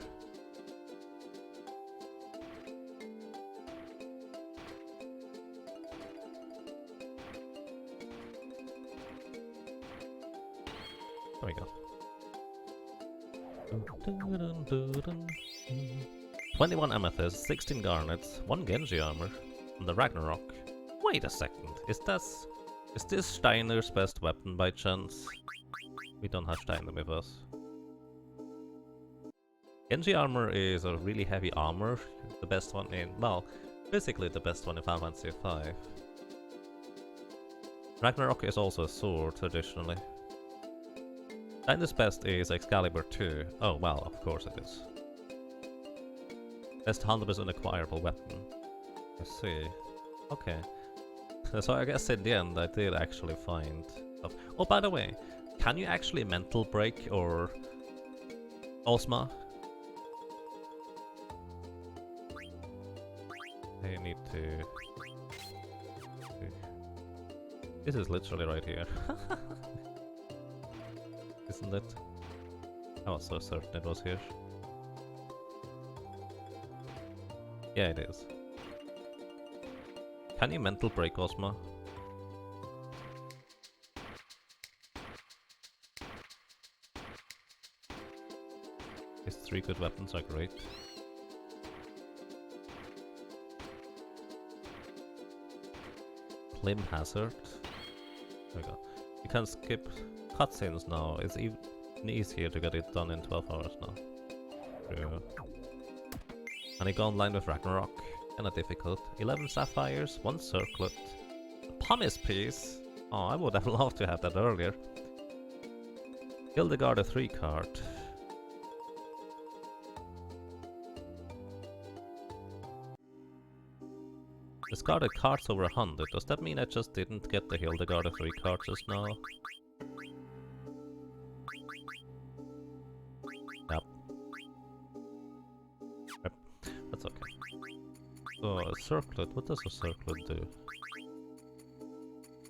There we go. 21 amethysts, 16 garnets, 1 Genji armor, and the Ragnarok. Wait a second, is this Steiner's best weapon by chance? We don't have Steiner with us. Genji armor is a really heavy armor, the best one in, well, basically the best one in Final Fantasy V. Ragnarok is also a sword, traditionally. Steiner's best is Excalibur 2. Oh, well, of course it is. Best 100% acquirable weapon. I see. Okay. So I guess in the end I did actually find stuff. Oh, by the way, can you actually mental break or Osma? I need to... This is literally right here. Isn't it? I was so certain it was here. Yeah, it is. Can you mental break Osma? His 3 good weapons are great. Limb hazard. There we go. You can skip cutscenes now. It's even easier to get it done in 12 hours now. True. And you go online with Ragnarok. Kinda difficult. 11 sapphires, 1 circlet. A pumice piece? Oh, I would have loved to have that earlier. Hildegard a 3 card. Discarded cards over 100. Does that mean I just didn't get the Hildegard a 3 card just now? Yep. Yep. That's okay. So, a circlet. What does a circlet do?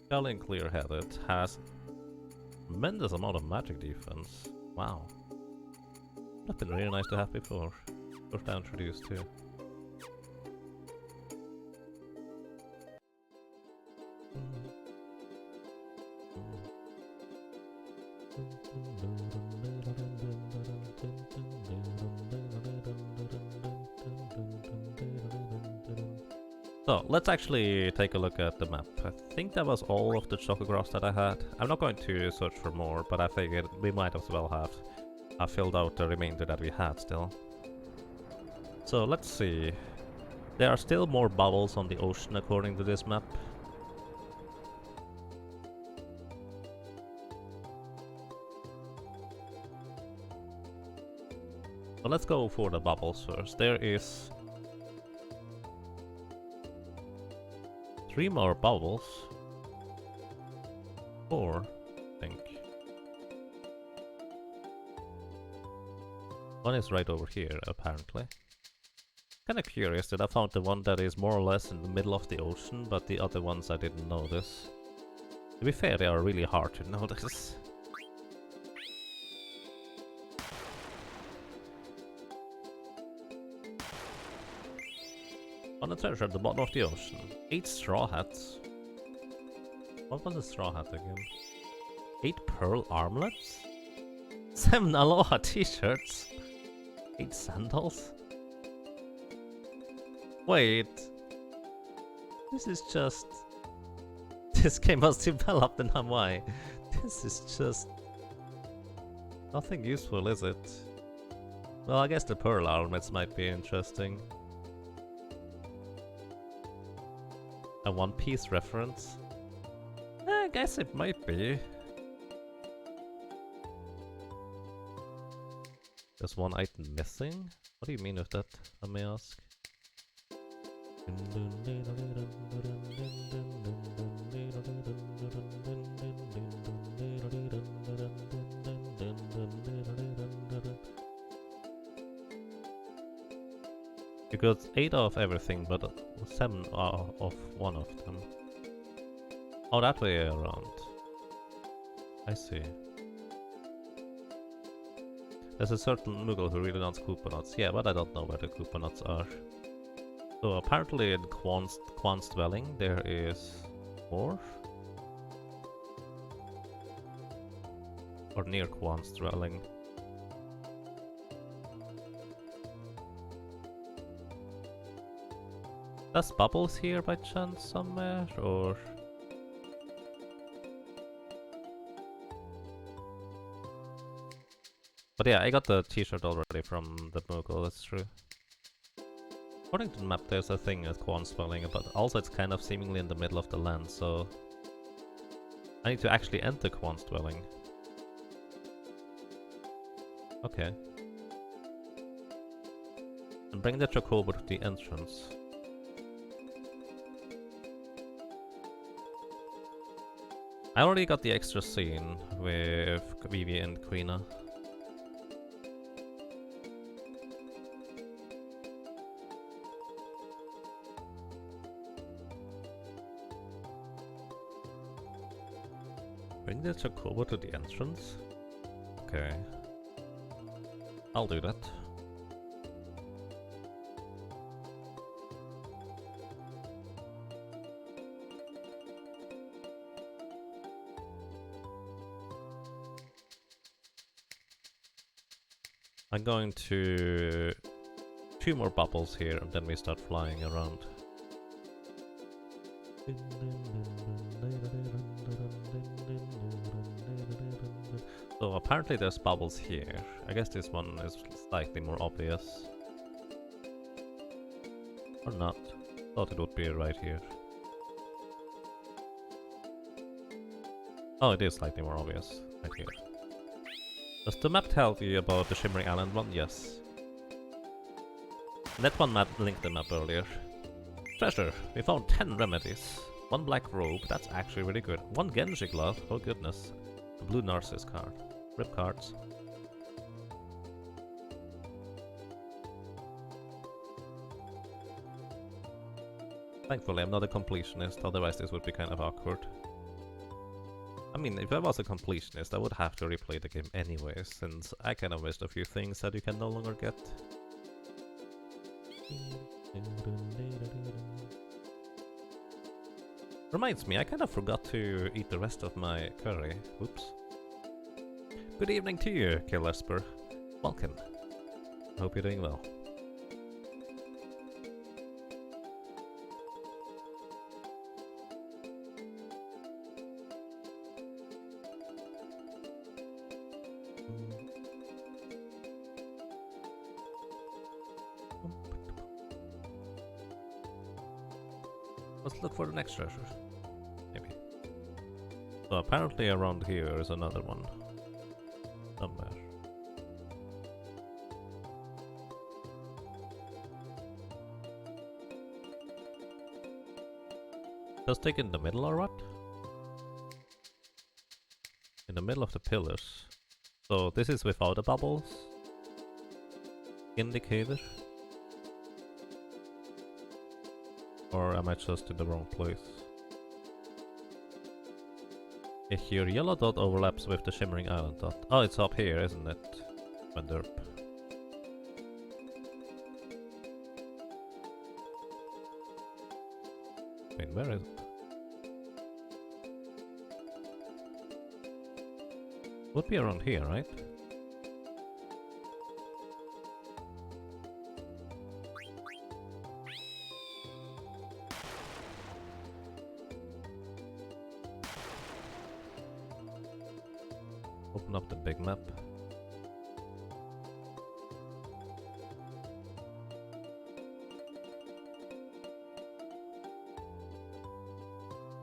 Shelling clear-headed has tremendous amount of magic defense. Wow. That's been really nice to have before. First I introduced too. So, let's actually take a look at the map. I think that was all of the chocographs that I had. I'm not going to search for more, but I figured we might as well have filled out the remainder that we had still. So, let's see. There are still more bubbles on the ocean according to this map. So let's go for the bubbles first. There is 3 more bubbles. 4, I think. One is right over here, apparently. Kinda curious that I found the one that is more or less in the middle of the ocean, but the other ones I didn't notice. To be fair, they are really hard to notice. On a treasure at the bottom of the ocean. 8 straw hats. What was a straw hat again? 8 pearl armlets? 7 aloha t-shirts? 8 sandals? Wait. This is just... This game was developed in Hawaii. This is just... nothing useful, is it? Well, I guess the pearl armlets might be interesting. A One Piece reference? I guess it might be. There's one item missing? What do you mean with that, I may ask? You got 8 of everything, but 7 of one of them. Oh, that way around. I see. There's a certain Moogle who really wants Koopa nuts. Yeah, but I don't know where the Koopa nuts are. So apparently in Quan's dwelling there is more. Or near Quartz dwelling. Does Bubbles here by chance somewhere, or...? But yeah, I got the t-shirt already from the Moogle, that's true. According to the map, there's a thing at Quartz dwelling, but also it's kind of seemingly in the middle of the land, so... I need to actually enter Quartz dwelling. Okay. And bring the Chocobo to the entrance. I already got the extra scene with Vivi and Queena. Bring the Chocobo to the entrance? Okay. I'll do that. I'm going to 2 more bubbles here and then we start flying around. So apparently there's bubbles here. I guess this one is slightly more obvious. Or not. Thought it would be right here. Oh, it is slightly more obvious. Right here. Does the map tell you about the Shimmering Island one? Yes. That one map linked the map earlier. Treasure! We found 10 remedies. 1 black robe, that's actually really good. 1 Genji glove, oh goodness. A blue Narcissus card. Rip cards. Thankfully I'm not a completionist, otherwise this would be kind of awkward. I mean, if I was a completionist, I would have to replay the game anyways, since I kind of missed a few things that you can no longer get. Reminds me, I kind of forgot to eat the rest of my curry. Oops. Good evening to you, Kill Esper. Welcome. Hope you're doing well. Let's look for the next treasure. Maybe. So apparently around here is another one. Somewhere. Just take in the middle or what? In the middle of the pillars. So this is without the bubbles? Indicator? Or am I just in the wrong place? If your yellow dot overlaps with the Shimmering Island dot. Oh, it's up here, isn't it? Wenderp. Wait, where is it? Would be around here, right? Open up the big map.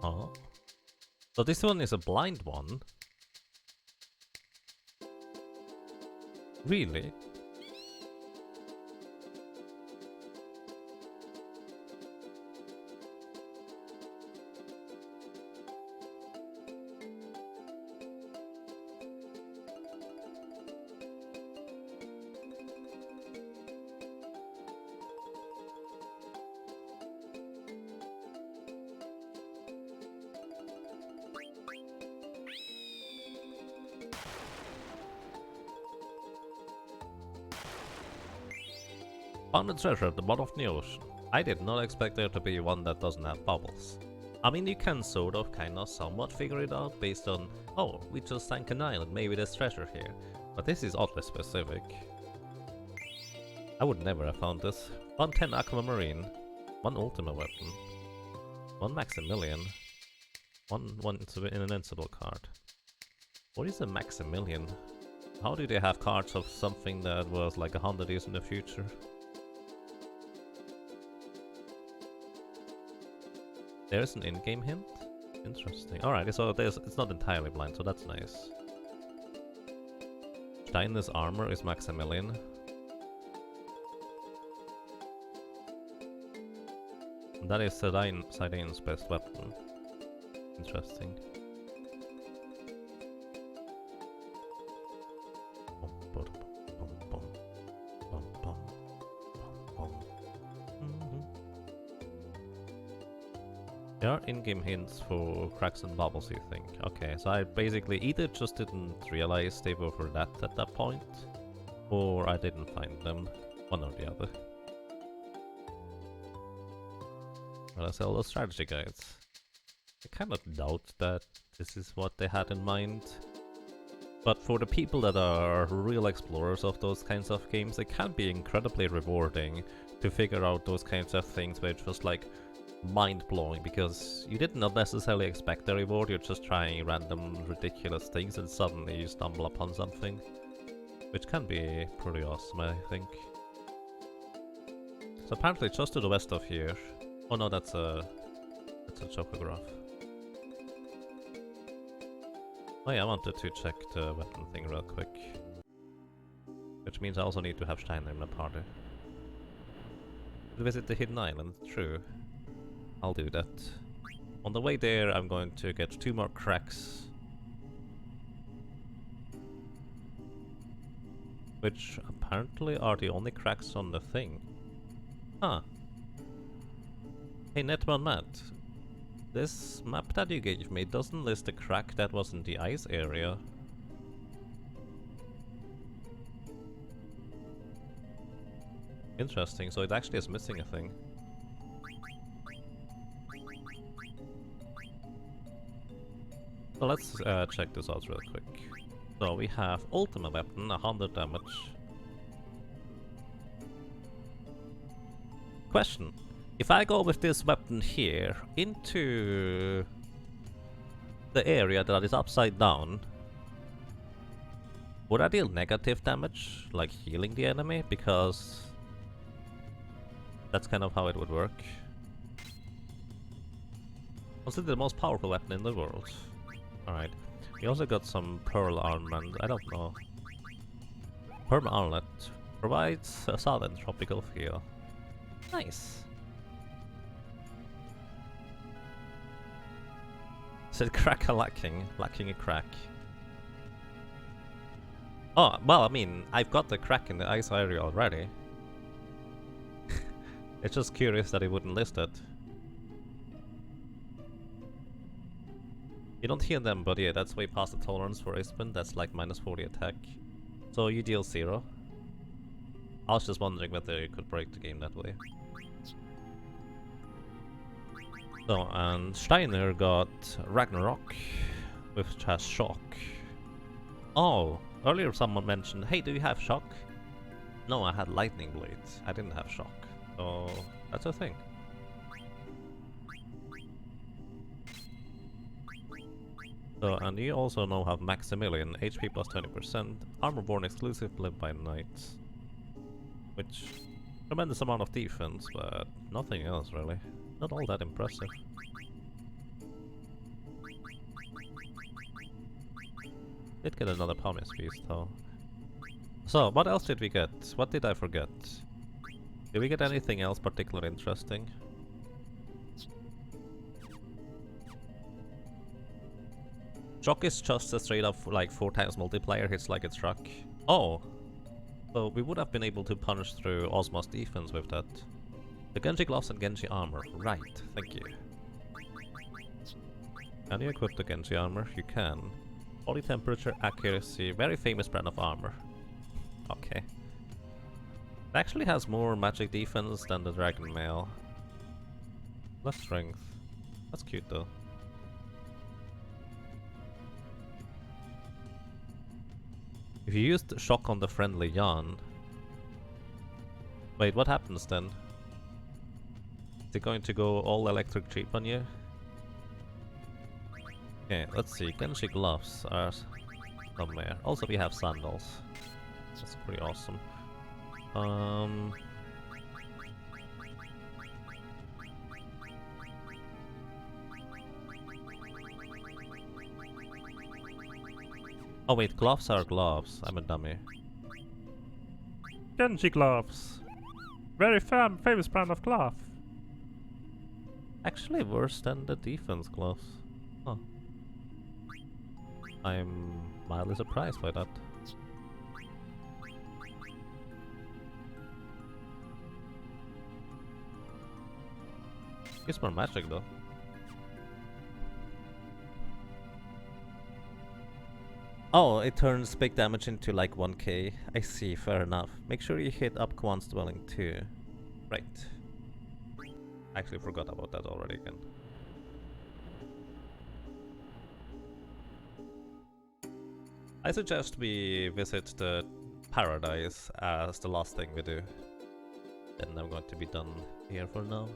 Oh. So this one is a blind one? Really? Found a treasure at the bottom of the ocean. I did not expect there to be one that doesn't have bubbles. I mean, you can sort of, somewhat figure it out based on, oh, we just sank an island, maybe there's treasure here. But this is oddly specific. I would never have found this. 110 Aquamarine, 1 Ultima weapon, 1 Maximilian, 1 Invincible card. What is a Maximilian? How do they have cards of something that was like 100 years in the future? There's an in-game hint? Interesting. Alright, so it's not entirely blind, so that's nice. Stein's armor is Maximilian. That is Sidane's best weapon. Interesting. There are in-game hints for cracks and bubbles, you think? Okay, so I basically either just didn't realize they were for that at that point, or I didn't find them. One or the other. Well, I sell those strategy guides. I kind of doubt that this is what they had in mind. But for the people that are real explorers of those kinds of games, it can be incredibly rewarding to figure out those kinds of things which was like mind-blowing, because you did not necessarily expect the reward, you're just trying random ridiculous things and suddenly you stumble upon something. Which can be pretty awesome, I think. So apparently just to the west of here. Oh no, that's a chocograph. Oh yeah, I wanted to check the weapon thing real quick. Which means I also need to have Steiner in the party. To visit the hidden island, true. I'll do that. On the way there, I'm going to get 2 more cracks. Which apparently are the only cracks on the thing. Huh. Hey Netman Matt, this map that you gave me doesn't list the crack that was in the ice area. Interesting, so it actually is missing a thing. So let's check this out real quick. So we have Ultima Weapon, 100 damage. Question. If I go with this weapon here into the area that is upside down, would I deal negative damage, like healing the enemy? Because that's kind of how it would work. Considered the most powerful weapon in the world. Alright. We also got some Pearl Armament, I don't know. Pearl Armlet provides a solid tropical feel. Nice. Said crack a lacking a crack. Oh, well, I mean, I've got the crack in the ice area already. It's just curious that it wouldn't list it. You don't hear them, but yeah, that's way past the tolerance for Ispen, that's like minus 40 attack. So you deal 0. I was just wondering whether you could break the game that way. So, and Steiner got Ragnarok, which has Shock. Oh, earlier someone mentioned, hey, do you have Shock? No, I had Lightning Blades. I didn't have Shock. So, that's a thing. So, and you also now have Maximilian, HP plus 20%, armor born exclusive, live by night. Which, tremendous amount of defense, but nothing else really. Not all that impressive. Did get another promise piece though. So, what else did we get? What did I forget? Did we get anything else particularly interesting? Shock is just a straight up like 4 times multiplier hits like a truck. Oh! So we would have been able to punch through Ozma's defense with that. The Genji gloves and Genji armor. Right, thank you. Can you equip the Genji armor? You can. Body temperature, accuracy, very famous brand of armor. Okay. It actually has more magic defense than the Dragon Mail. Less strength. That's cute though. If you used shock on the friendly Jan... Wait, what happens then? Is it going to go all electric cheap on you? Okay, let's see. Genji gloves are somewhere. Also, we have sandals. That's pretty awesome. Oh wait, gloves are gloves. I'm a dummy. Genji gloves! Very famous brand of glove. Actually worse than the defense gloves. Huh. I'm mildly surprised by that. It's more magic though. Oh, it turns big damage into like 1k. I see, fair enough. Make sure you hit up Kwan's dwelling too. Right. Actually forgot about that already again. I suggest we visit the paradise as the last thing we do. Then I'm going to be done here for now.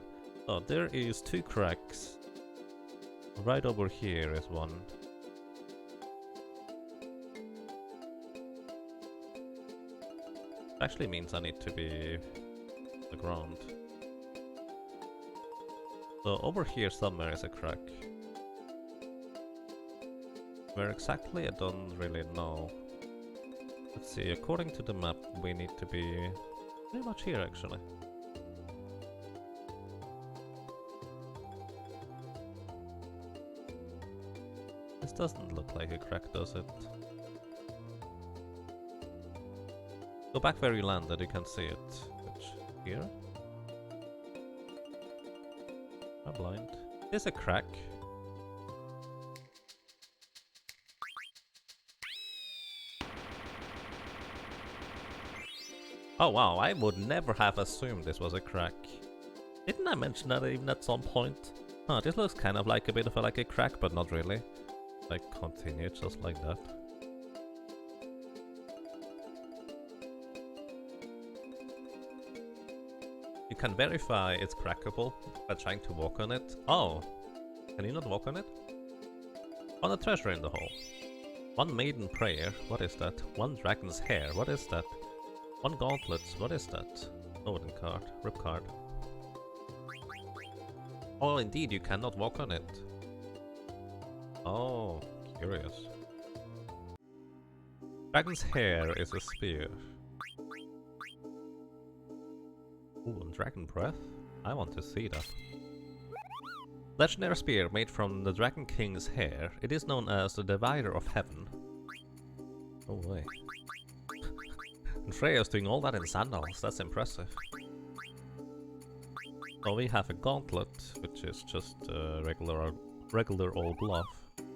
Oh, there is 2 cracks. Right over here is one. Actually means I need to be on the ground. So over here somewhere is a crack. Where exactly I don't really know. Let's see, according to the map we need to be pretty much here actually. This doesn't look like a crack, does it? Go back where you landed, you can see it. Which, here? I'm blind. There's a crack. Oh wow, I would never have assumed this was a crack. Didn't I mention that even at some point? Huh, this looks kind of like a bit of a crack, but not really. Like, continue just like that. You can verify it's crackable by trying to walk on it. Oh! Can you not walk on it? On a treasure in the hole. 1 maiden prayer, what is that? 1 dragon's hair, what is that? 1 gauntlet, what is that? Odin card, rip card. Oh, indeed, you cannot walk on it. Oh, curious. Dragon's hair is a spear. Ooh, and dragon breath? I want to see that. Legendary spear made from the Dragon King's hair. It is known as the Divider of Heaven. Oh wait. And Freya's doing all that in sandals, that's impressive. So we have a gauntlet, which is just a regular old glove.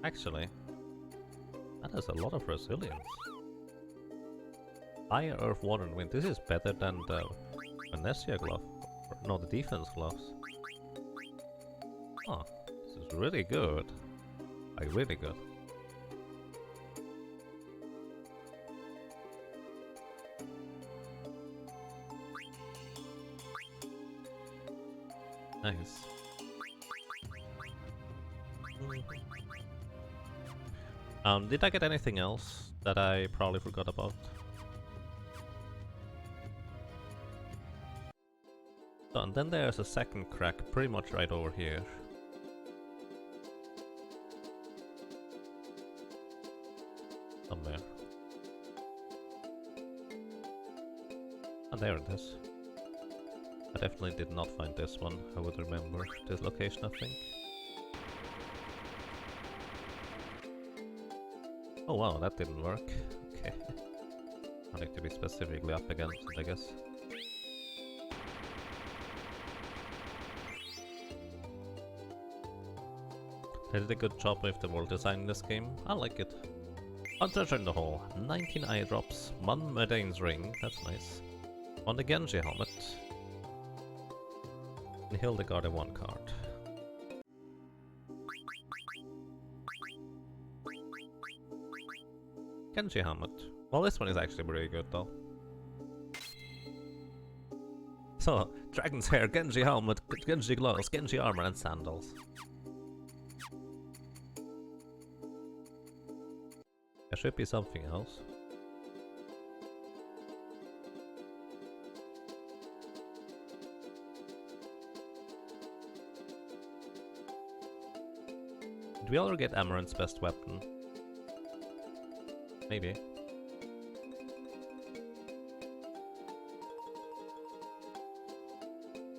Actually, that has a lot of resilience. Fire, Earth, Water and Wind. This is better than the Amnesia glove. No, the defense gloves. Oh, this is really good. Like, really good. Nice. Did I get anything else that I probably forgot about? So, and then there's a second crack pretty much right over here. Somewhere. Oh, there it is. I definitely did not find this one. I would remember this location, I think. Oh wow, that didn't work. Okay. I need to be specifically up against it, I guess. They did a good job with the world design in this game. I like it. One treasure in the hole, 19 eye drops, 1 Maiden's ring, that's nice. 1 the Genji helmet. And Hildegard a 1 card. Genji helmet. Well, this one is actually pretty good though. So, dragon's hair, Genji helmet, Genji gloves, Genji armor, and sandals. There should be something else. Did we already get Amaranth's best weapon? Maybe.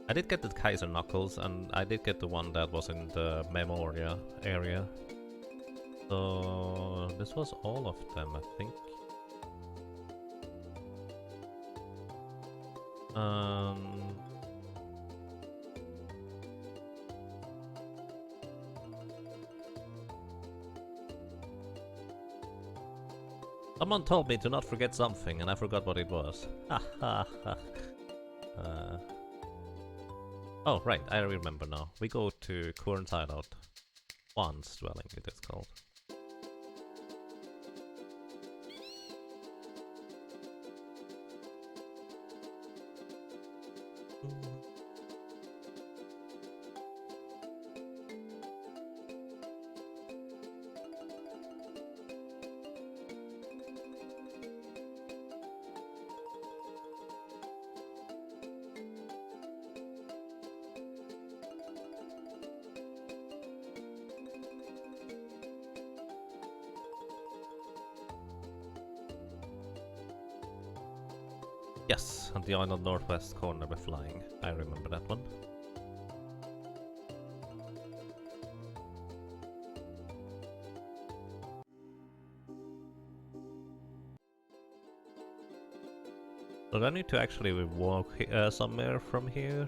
I did get the Kaiser Knuckles, and I did get the one that was in the Memoria area. So this was all of them, I think. Someone told me to not forget something, and I forgot what it was. Ha ha ha. Oh, right, I remember now. We go to Kurn's Hideout. Wan's Dwelling, it is called. Yes, on the island northwest corner we're flying. I remember that one. So I need to actually walk somewhere from here.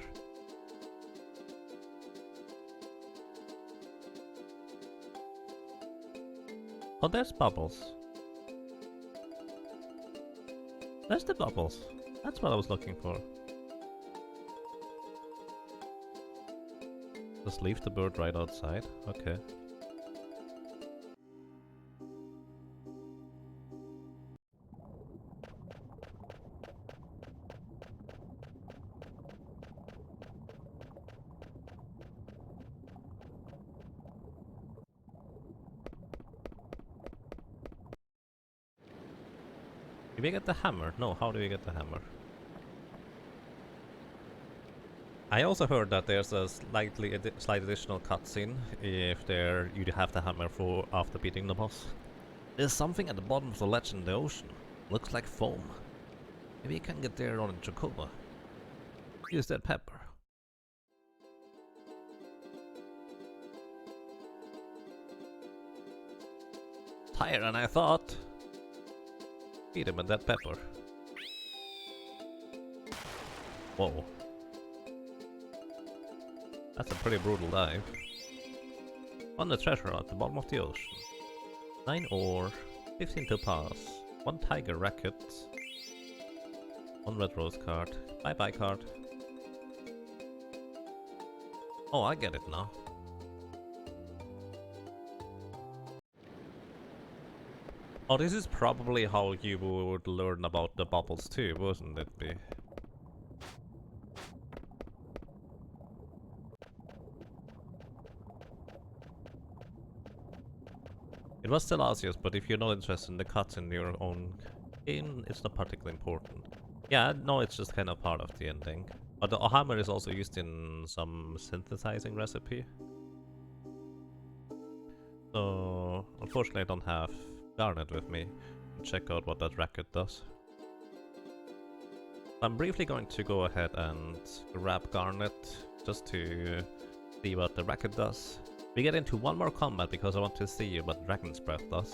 Oh, there's Bubbles. There's the Bubbles. That's what I was looking for. Just leave the bird right outside. Okay. Do we get the hammer? No, how do we get the hammer? I also heard that there's a slight additional cutscene if you have the hammer for after beating the boss. There's something at the bottom of the ledge in the ocean. Looks like foam. Maybe you can get there on Chocobo. Use that pepper. Higher than I thought. Beat him with that pepper. Whoa. That's a pretty brutal dive. On the treasure at the bottom of the ocean. 9 ore, 15 to pass, 1 tiger racket, 1 red rose card. Bye bye card. Oh, I get it now. Oh, this is probably how you would learn about the bubbles too, wouldn't it be? It was still obvious, but if you're not interested in the cuts in your own game, it's not particularly important. Yeah, no, it's just kind of part of the ending. But the hammer is also used in some synthesizing recipe. So, unfortunately I don't have Garnet with me to check out what that racket does. I'm briefly going to go ahead and grab Garnet just to see what the racket does. We get into one more combat because I want to see what Dragon's Breath does.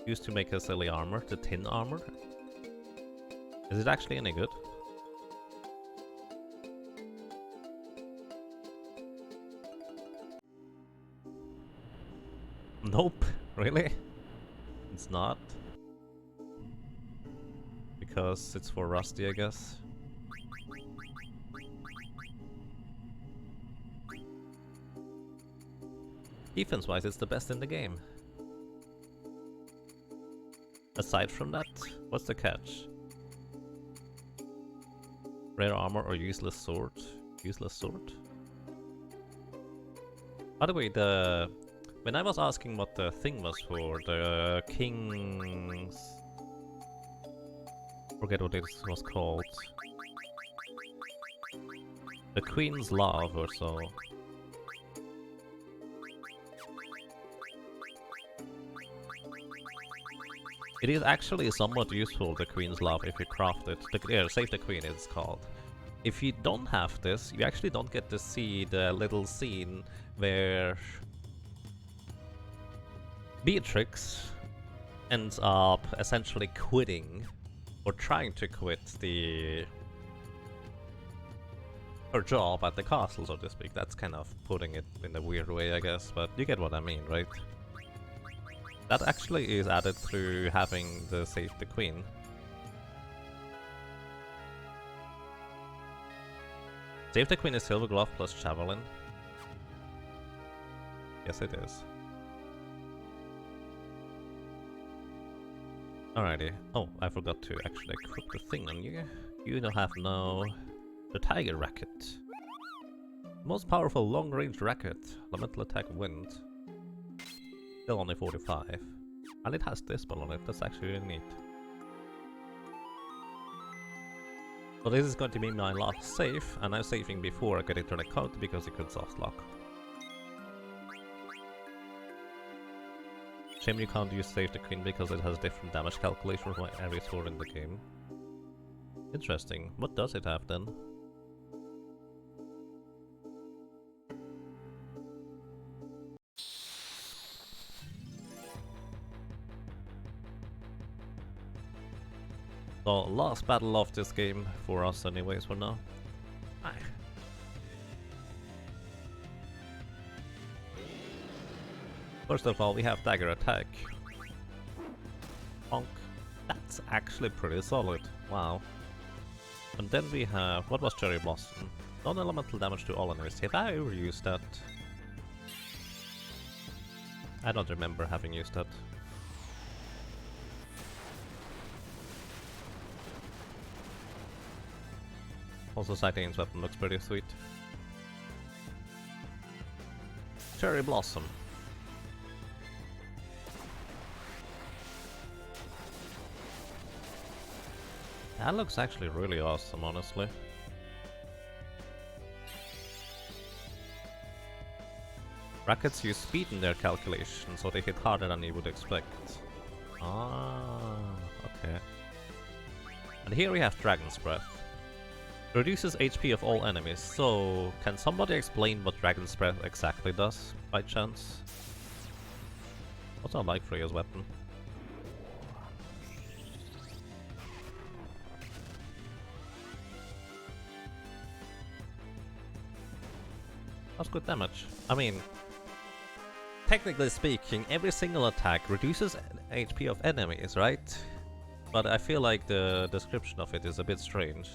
Used to make a silly armor, the tin armor. Is it actually any good? Nope, really? It's not? Because it's for Rusty, I guess. Defense-wise, it's the best in the game. Aside from that, what's the catch? Rare armor or useless sword? Useless sword? By the way, when I was asking what the thing was for, the king's... forget what it was called. The Queen's Love or so. It is actually somewhat useful, the Queen's Love, if you craft it. Save the Queen, it's called. If you don't have this, you actually don't get to see the little scene where Beatrix ends up essentially quitting, or trying to quit her job at the castle, so to speak. That's kind of putting it in a weird way, I guess, but you get what I mean, right? That actually is added through having the Save the Queen. Save the Queen is Silver Glove plus Javelin. Yes, it is. Alrighty. Oh, I forgot to actually equip the thing on you. You don't have now the Tiger Racket. Most powerful long-range racket. Elemental attack wind. Still only 45. And it has this spell on it. That's actually really neat. So this is going to be my last save, and I'm saving before I get it to the code because it could soft lock. Shame you can't use Save the Queen because it has different damage calculation for every sword in the game. Interesting. What does it have then? So, last battle of this game for us anyways for now. Aye. First of all, we have Dagger Attack. Bonk. That's actually pretty solid. Wow. And then we have... what was Cherry Blossom? Non-elemental damage to all enemies. Have I ever used that? I don't remember having used that. Also, Sightings weapon looks pretty sweet. Cherry Blossom. That looks actually really awesome, honestly. Rackets use speed in their calculation, so they hit harder than you would expect. Ah, okay. And here we have Dragon's Breath. Reduces HP of all enemies, so can somebody explain what Dragon's Breath exactly does, by chance? What's I like Freya's weapon? That's good damage. I mean, technically speaking, every single attack reduces HP of enemies, right? But I feel like the description of it is a bit strange.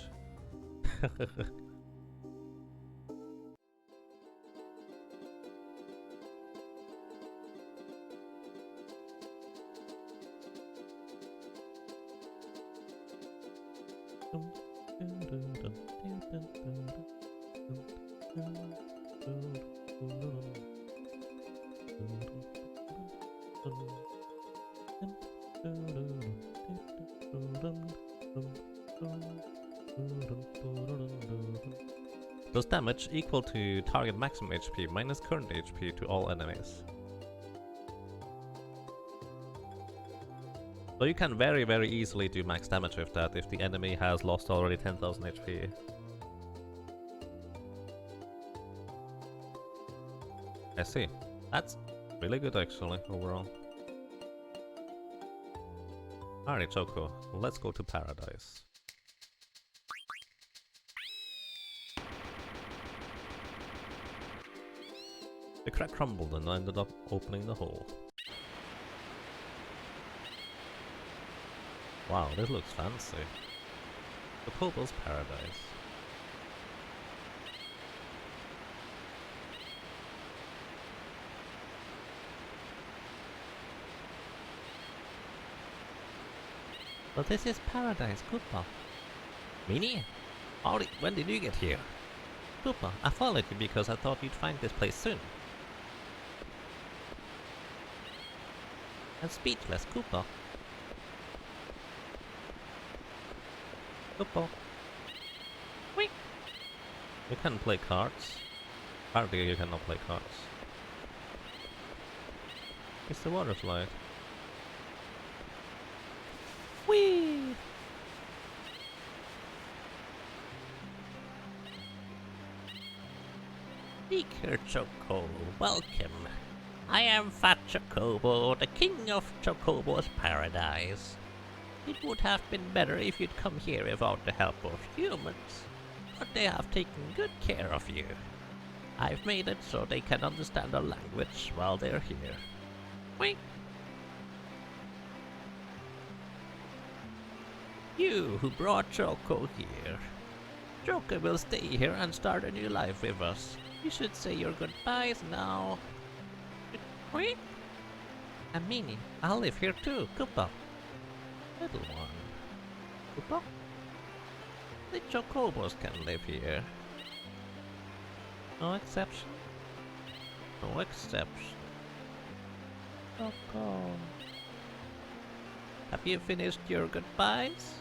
Does damage equal to target maximum HP minus current HP to all enemies. So you can very easily do max damage with that if the enemy has lost already 10,000 HP. I see. That's really good actually, overall. Alright, Choco, let's go to Paradise. The crack crumbled and I ended up opening the hole. Wow, this looks fancy. The Popo's Paradise. But this is paradise, Koopa. Minnie? When did you get here? Koopa, I followed you because I thought you'd find this place soon. I'm speechless, Koopa. Koopa. Wait. You can play cards. Apparently you cannot play cards. It's the water slide. Whee! Speaker Choco, welcome. I am Fat Chocobo, the king of Chocobo's paradise. It would have been better if you'd come here without the help of humans, but they have taken good care of you. I've made it so they can understand our language while they're here. Wait. You who brought Choco here. Choco will stay here and start a new life with us. You should say your goodbyes now. Wait. And Minnie, I'll live here too, Koopa. Little one. Koopa? The Chocobos can live here. No exception? No exception. Choco. Have you finished your goodbyes?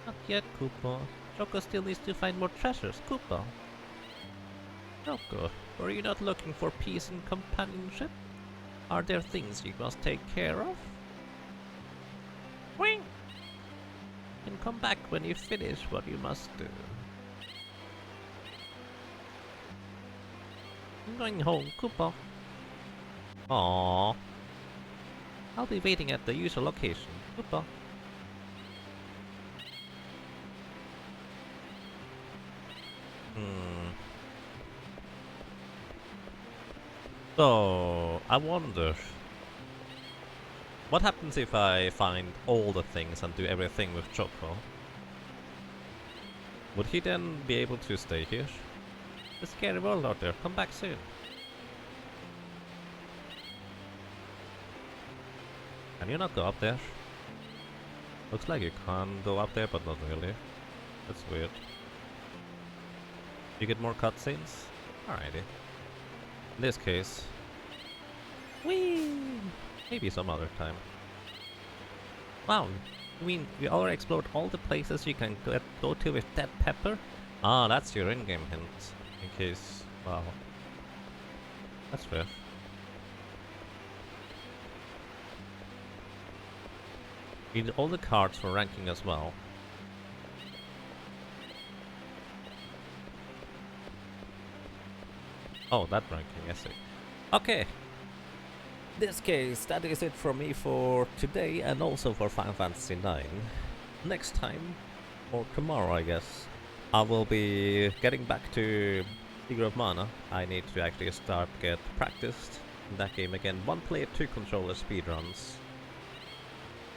Not yet, Koopa. Choco still needs to find more treasures, Koopa. Choco, were you not looking for peace and companionship? Are there things you must take care of? Wing! And come back when you finish what you must do. I'm going home, Koopa. Aww. I'll be waiting at the usual location, Koopa. So, I wonder, what happens if I find all the things and do everything with Choco? Would he then be able to stay here? The scary world out there, come back soon. Can you not go up there? Looks like you can go up there, but not really. That's weird. You get more cutscenes? Alrighty. In this case, whee! Maybe some other time. Wow, I mean, we already explored all the places you can go to with that pepper? Ah, that's your in-game hint. In case, wow. That's fair. We need all the cards for ranking as well. Oh, that ranking, I see. Okay. This case, that is it from me for today and also for Final Fantasy IX. Next time, or tomorrow I guess, I will be getting back to Secret of Mana. I need to actually get practiced in that game again. 1 player, 2 controller speedruns.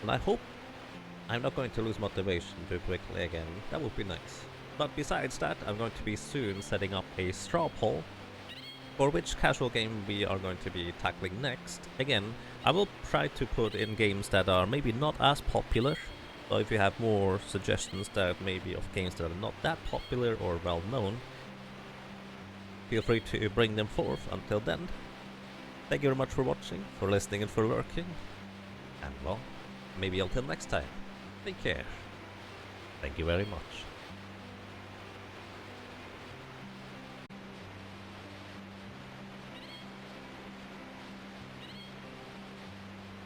And I hope I'm not going to lose motivation too quickly again. That would be nice. But besides that, I'm going to be soon setting up a straw poll for which casual game we are going to be tackling next. Again, I will try to put in games that are maybe not as popular, so if you have more suggestions that maybe of games that are not that popular or well known, feel free to bring them forth. Until then, thank you very much for watching, for listening and for lurking, and well, maybe until next time, take care. Thank you very much.